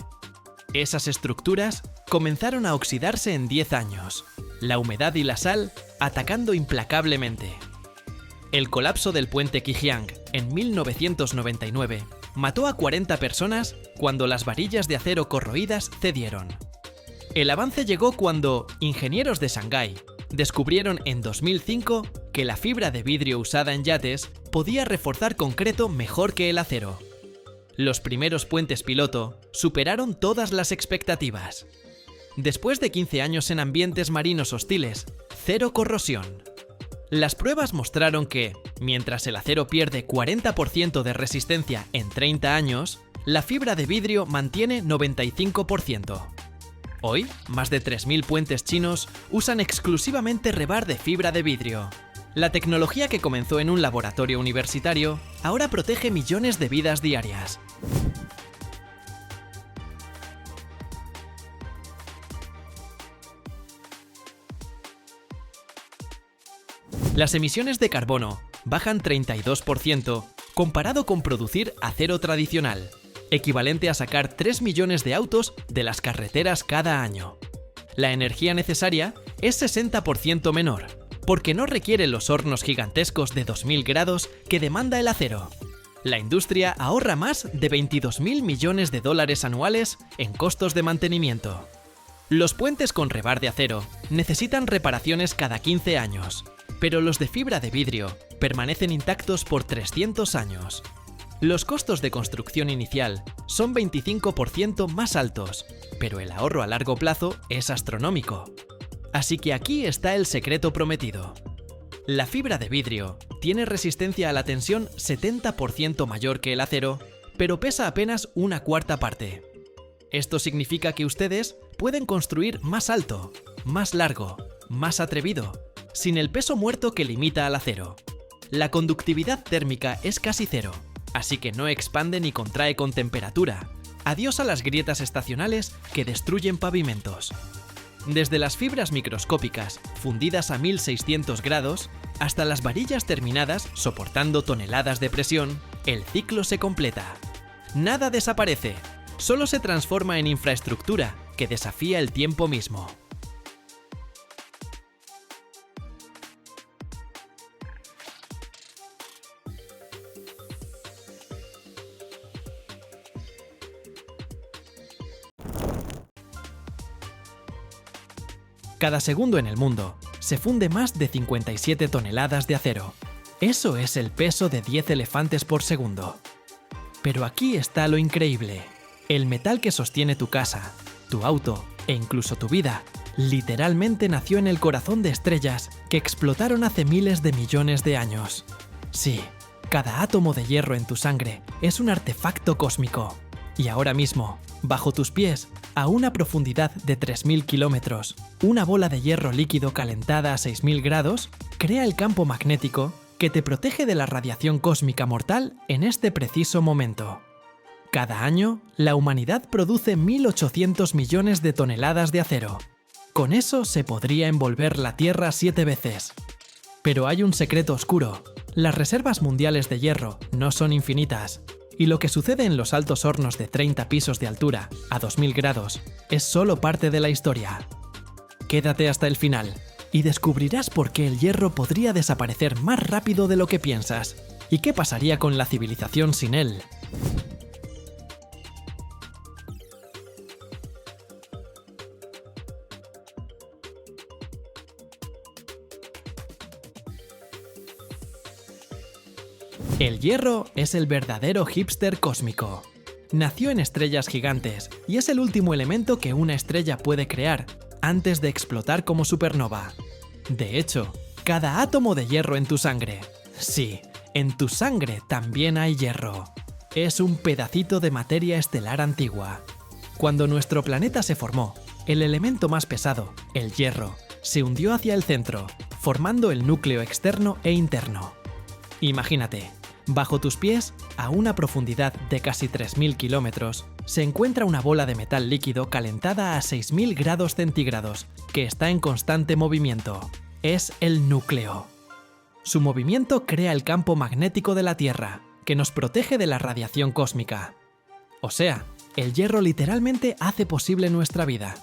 Esas estructuras comenzaron a oxidarse en 10 años, la humedad y la sal atacando implacablemente. El colapso del puente Qijiang en 1999 mató a 40 personas cuando las varillas de acero corroídas cedieron. El avance llegó cuando ingenieros de Shanghái descubrieron en 2005 que la fibra de vidrio usada en yates podía reforzar concreto mejor que el acero. Los primeros puentes piloto superaron todas las expectativas. Después de 15 años en ambientes marinos hostiles, cero corrosión. Las pruebas mostraron que, mientras el acero pierde 40% de resistencia en 30 años, la fibra de vidrio mantiene 95%. Hoy, más de 3.000 puentes chinos usan exclusivamente rebar de fibra de vidrio. La tecnología que comenzó en un laboratorio universitario ahora protege millones de vidas diarias. Las emisiones de carbono bajan 32% comparado con producir acero tradicional, equivalente a sacar 3 millones de autos de las carreteras cada año. La energía necesaria es 60% menor, porque no requiere los hornos gigantescos de 2000 grados que demanda el acero. La industria ahorra más de 22.000 millones de dólares anuales en costos de mantenimiento. Los puentes con rebar de acero necesitan reparaciones cada 15 años, pero los de fibra de vidrio permanecen intactos por 300 años. Los costos de construcción inicial son 25% más altos, pero el ahorro a largo plazo es astronómico. Así que aquí está el secreto prometido. La fibra de vidrio tiene resistencia a la tensión 70% mayor que el acero, pero pesa apenas una cuarta parte. Esto significa que ustedes pueden construir más alto, más largo, más atrevido, sin el peso muerto que limita al acero. La conductividad térmica es casi cero, así que no expande ni contrae con temperatura. Adiós a las grietas estacionales que destruyen pavimentos. Desde las fibras microscópicas, fundidas a 1600 grados, hasta las varillas terminadas soportando toneladas de presión, el ciclo se completa. Nada desaparece, solo se transforma en infraestructura que desafía el tiempo mismo. Cada segundo en el mundo se funde más de 57 toneladas de acero. Eso es el peso de 10 elefantes por segundo. Pero aquí está lo increíble. El metal que sostiene tu casa, tu auto e incluso tu vida, literalmente nació en el corazón de estrellas que explotaron hace miles de millones de años. Sí, cada átomo de hierro en tu sangre es un artefacto cósmico. Y ahora mismo, bajo tus pies, a una profundidad de 3.000 kilómetros, una bola de hierro líquido calentada a 6.000 grados crea el campo magnético que te protege de la radiación cósmica mortal en este preciso momento. Cada año, la humanidad produce 1.800 millones de toneladas de acero. Con eso se podría envolver la Tierra 7 veces. Pero hay un secreto oscuro. Las reservas mundiales de hierro no son infinitas. Y lo que sucede en los altos hornos de 30 pisos de altura, a 2000 grados, es solo parte de la historia. Quédate hasta el final y descubrirás por qué el hierro podría desaparecer más rápido de lo que piensas y qué pasaría con la civilización sin él. El hierro es el verdadero hipster cósmico. Nació en estrellas gigantes y es el último elemento que una estrella puede crear antes de explotar como supernova. De hecho, cada átomo de hierro en tu sangre, sí, en tu sangre también hay hierro. Es un pedacito de materia estelar antigua. Cuando nuestro planeta se formó, el elemento más pesado, el hierro, se hundió hacia el centro, formando el núcleo externo e interno. Imagínate, bajo tus pies, a una profundidad de casi 3.000 kilómetros, se encuentra una bola de metal líquido calentada a 6.000 grados centígrados, que está en constante movimiento. Es el núcleo. Su movimiento crea el campo magnético de la Tierra, que nos protege de la radiación cósmica. O sea, el hierro literalmente hace posible nuestra vida.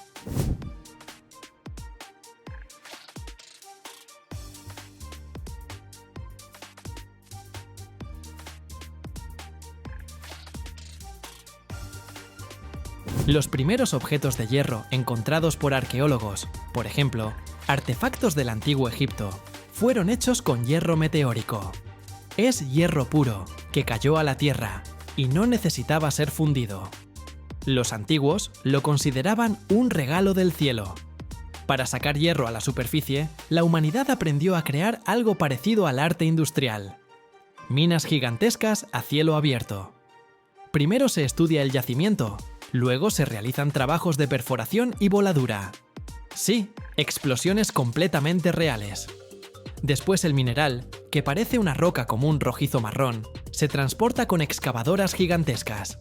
Los primeros objetos de hierro encontrados por arqueólogos, por ejemplo, artefactos del antiguo Egipto, fueron hechos con hierro meteórico. Es hierro puro, que cayó a la tierra y no necesitaba ser fundido. Los antiguos lo consideraban un regalo del cielo. Para sacar hierro a la superficie, la humanidad aprendió a crear algo parecido al arte industrial. Minas gigantescas a cielo abierto. Primero se estudia el yacimiento, luego se realizan trabajos de perforación y voladura. Sí, explosiones completamente reales. Después el mineral, que parece una roca común rojizo marrón, se transporta con excavadoras gigantescas.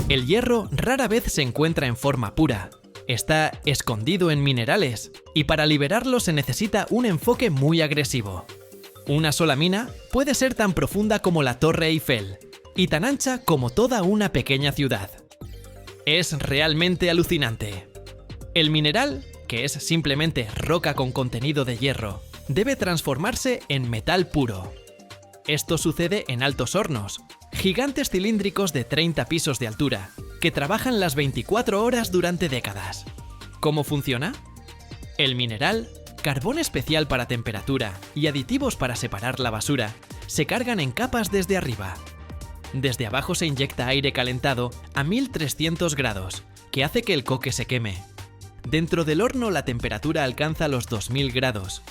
El hierro rara vez se encuentra en forma pura. Está escondido en minerales, y para liberarlo se necesita un enfoque muy agresivo. Una sola mina puede ser tan profunda como la Torre Eiffel, y tan ancha como toda una pequeña ciudad. Es realmente alucinante. El mineral, que es simplemente roca con contenido de hierro, debe transformarse en metal puro. Esto sucede en altos hornos, gigantes cilíndricos de 30 pisos de altura, que trabajan las 24 horas durante décadas. ¿Cómo funciona? El mineral, carbón especial para temperatura y aditivos para separar la basura, se cargan en capas desde arriba. Desde abajo se inyecta aire calentado a 1300 grados, que hace que el coque se queme. Dentro del horno la temperatura alcanza los 2000 grados.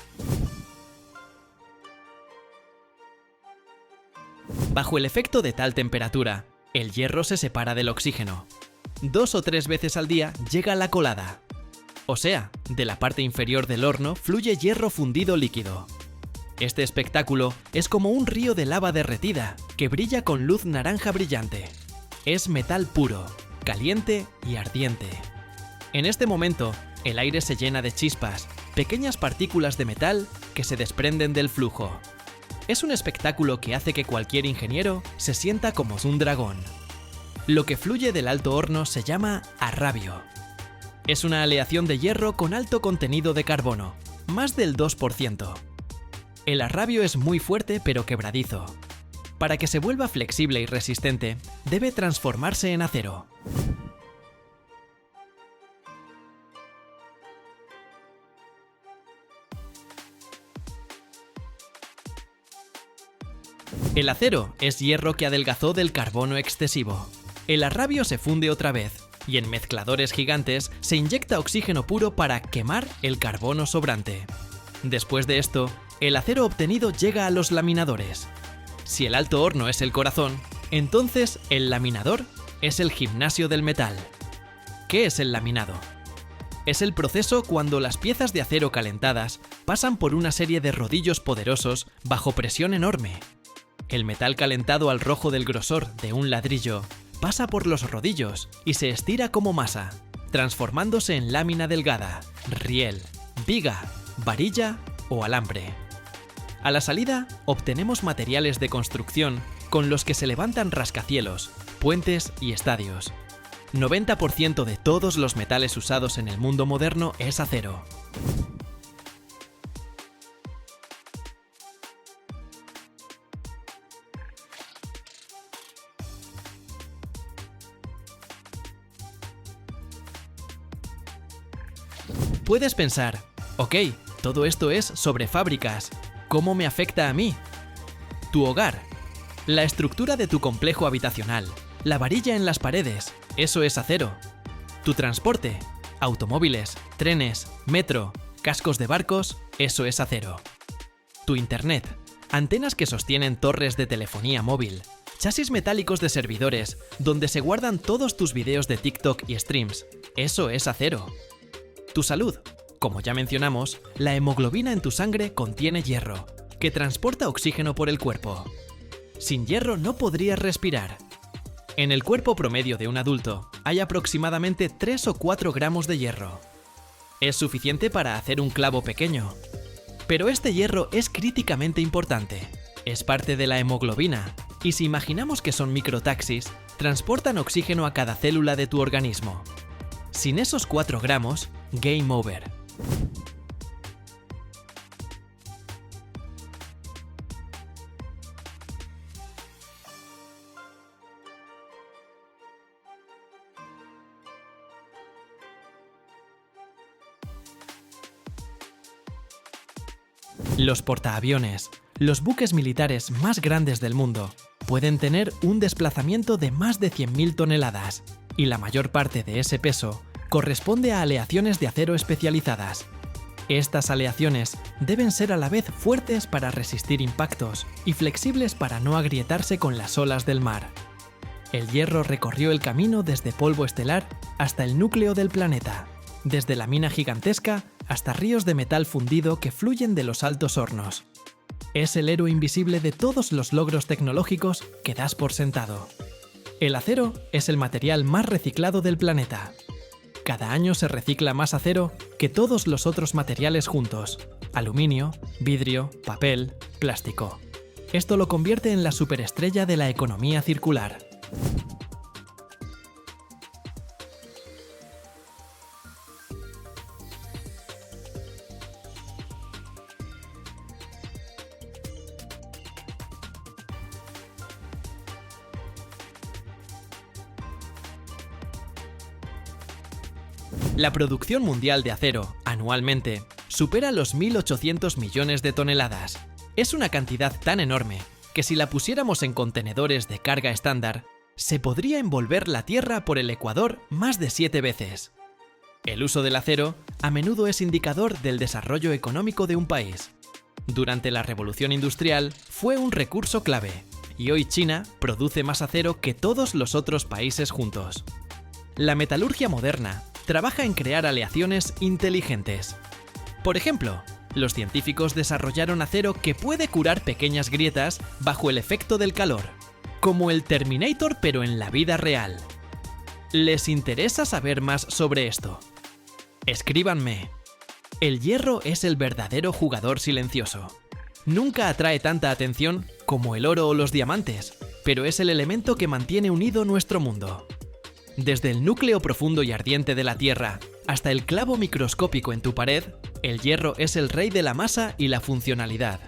Bajo el efecto de tal temperatura, el hierro se separa del oxígeno. 2 o 3 veces al día llega la colada. O sea, de la parte inferior del horno fluye hierro fundido líquido. Este espectáculo es como un río de lava derretida, que brilla con luz naranja brillante. Es metal puro, caliente y ardiente. En este momento, el aire se llena de chispas, pequeñas partículas de metal que se desprenden del flujo. Es un espectáculo que hace que cualquier ingeniero se sienta como un dragón. Lo que fluye del alto horno se llama arrabio. Es una aleación de hierro con alto contenido de carbono, más del 2%. El arrabio es muy fuerte pero quebradizo. Para que se vuelva flexible y resistente, debe transformarse en acero. El acero es hierro que adelgazó del carbono excesivo. El arrabio se funde otra vez, y en mezcladores gigantes se inyecta oxígeno puro para quemar el carbono sobrante. Después de esto, el acero obtenido llega a los laminadores. Si el alto horno es el corazón, entonces el laminador es el gimnasio del metal. ¿Qué es el laminado? Es el proceso cuando las piezas de acero calentadas pasan por una serie de rodillos poderosos bajo presión enorme. El metal calentado al rojo del grosor de un ladrillo pasa por los rodillos y se estira como masa, transformándose en lámina delgada, riel, viga, varilla o alambre. A la salida, obtenemos materiales de construcción con los que se levantan rascacielos, puentes y estadios. 90% de todos los metales usados en el mundo moderno es acero. Puedes pensar, ok, todo esto es sobre fábricas, ¿cómo me afecta a mí? Tu hogar, la estructura de tu complejo habitacional, la varilla en las paredes, eso es acero. Tu transporte, automóviles, trenes, metro, cascos de barcos, eso es acero. Tu internet, antenas que sostienen torres de telefonía móvil, chasis metálicos de servidores donde se guardan todos tus videos de TikTok y streams, eso es acero. Tu salud. Como ya mencionamos, la hemoglobina en tu sangre contiene hierro, que transporta oxígeno por el cuerpo. Sin hierro no podrías respirar. En el cuerpo promedio de un adulto hay aproximadamente 3 o 4 gramos de hierro. Es suficiente para hacer un clavo pequeño. Pero este hierro es críticamente importante. Es parte de la hemoglobina, y si imaginamos que son microtaxis, transportan oxígeno a cada célula de tu organismo. Sin esos 4 gramos, game over. Los portaaviones, los buques militares más grandes del mundo, pueden tener un desplazamiento de más de 100.000 toneladas, y la mayor parte de ese peso corresponde a aleaciones de acero especializadas. Estas aleaciones deben ser a la vez fuertes para resistir impactos y flexibles para no agrietarse con las olas del mar. El hierro recorrió el camino desde polvo estelar hasta el núcleo del planeta, desde la mina gigantesca hasta ríos de metal fundido que fluyen de los altos hornos. Es el héroe invisible de todos los logros tecnológicos que das por sentado. El acero es el material más reciclado del planeta. Cada año se recicla más acero que todos los otros materiales juntos: aluminio, vidrio, papel, plástico. Esto lo convierte en la superestrella de la economía circular. La producción mundial de acero, anualmente, supera los 1.800 millones de toneladas. Es una cantidad tan enorme que si la pusiéramos en contenedores de carga estándar, se podría envolver la Tierra por el ecuador más de 7 veces. El uso del acero a menudo es indicador del desarrollo económico de un país. Durante la Revolución Industrial fue un recurso clave, y hoy China produce más acero que todos los otros países juntos. La metalurgia moderna trabaja en crear aleaciones inteligentes. Por ejemplo, los científicos desarrollaron acero que puede curar pequeñas grietas bajo el efecto del calor, como el Terminator pero en la vida real. ¿Les interesa saber más sobre esto? Escríbanme. El hierro es el verdadero jugador silencioso. Nunca atrae tanta atención como el oro o los diamantes, pero es el elemento que mantiene unido nuestro mundo. Desde el núcleo profundo y ardiente de la Tierra hasta el clavo microscópico en tu pared, el hierro es el rey de la masa y la funcionalidad.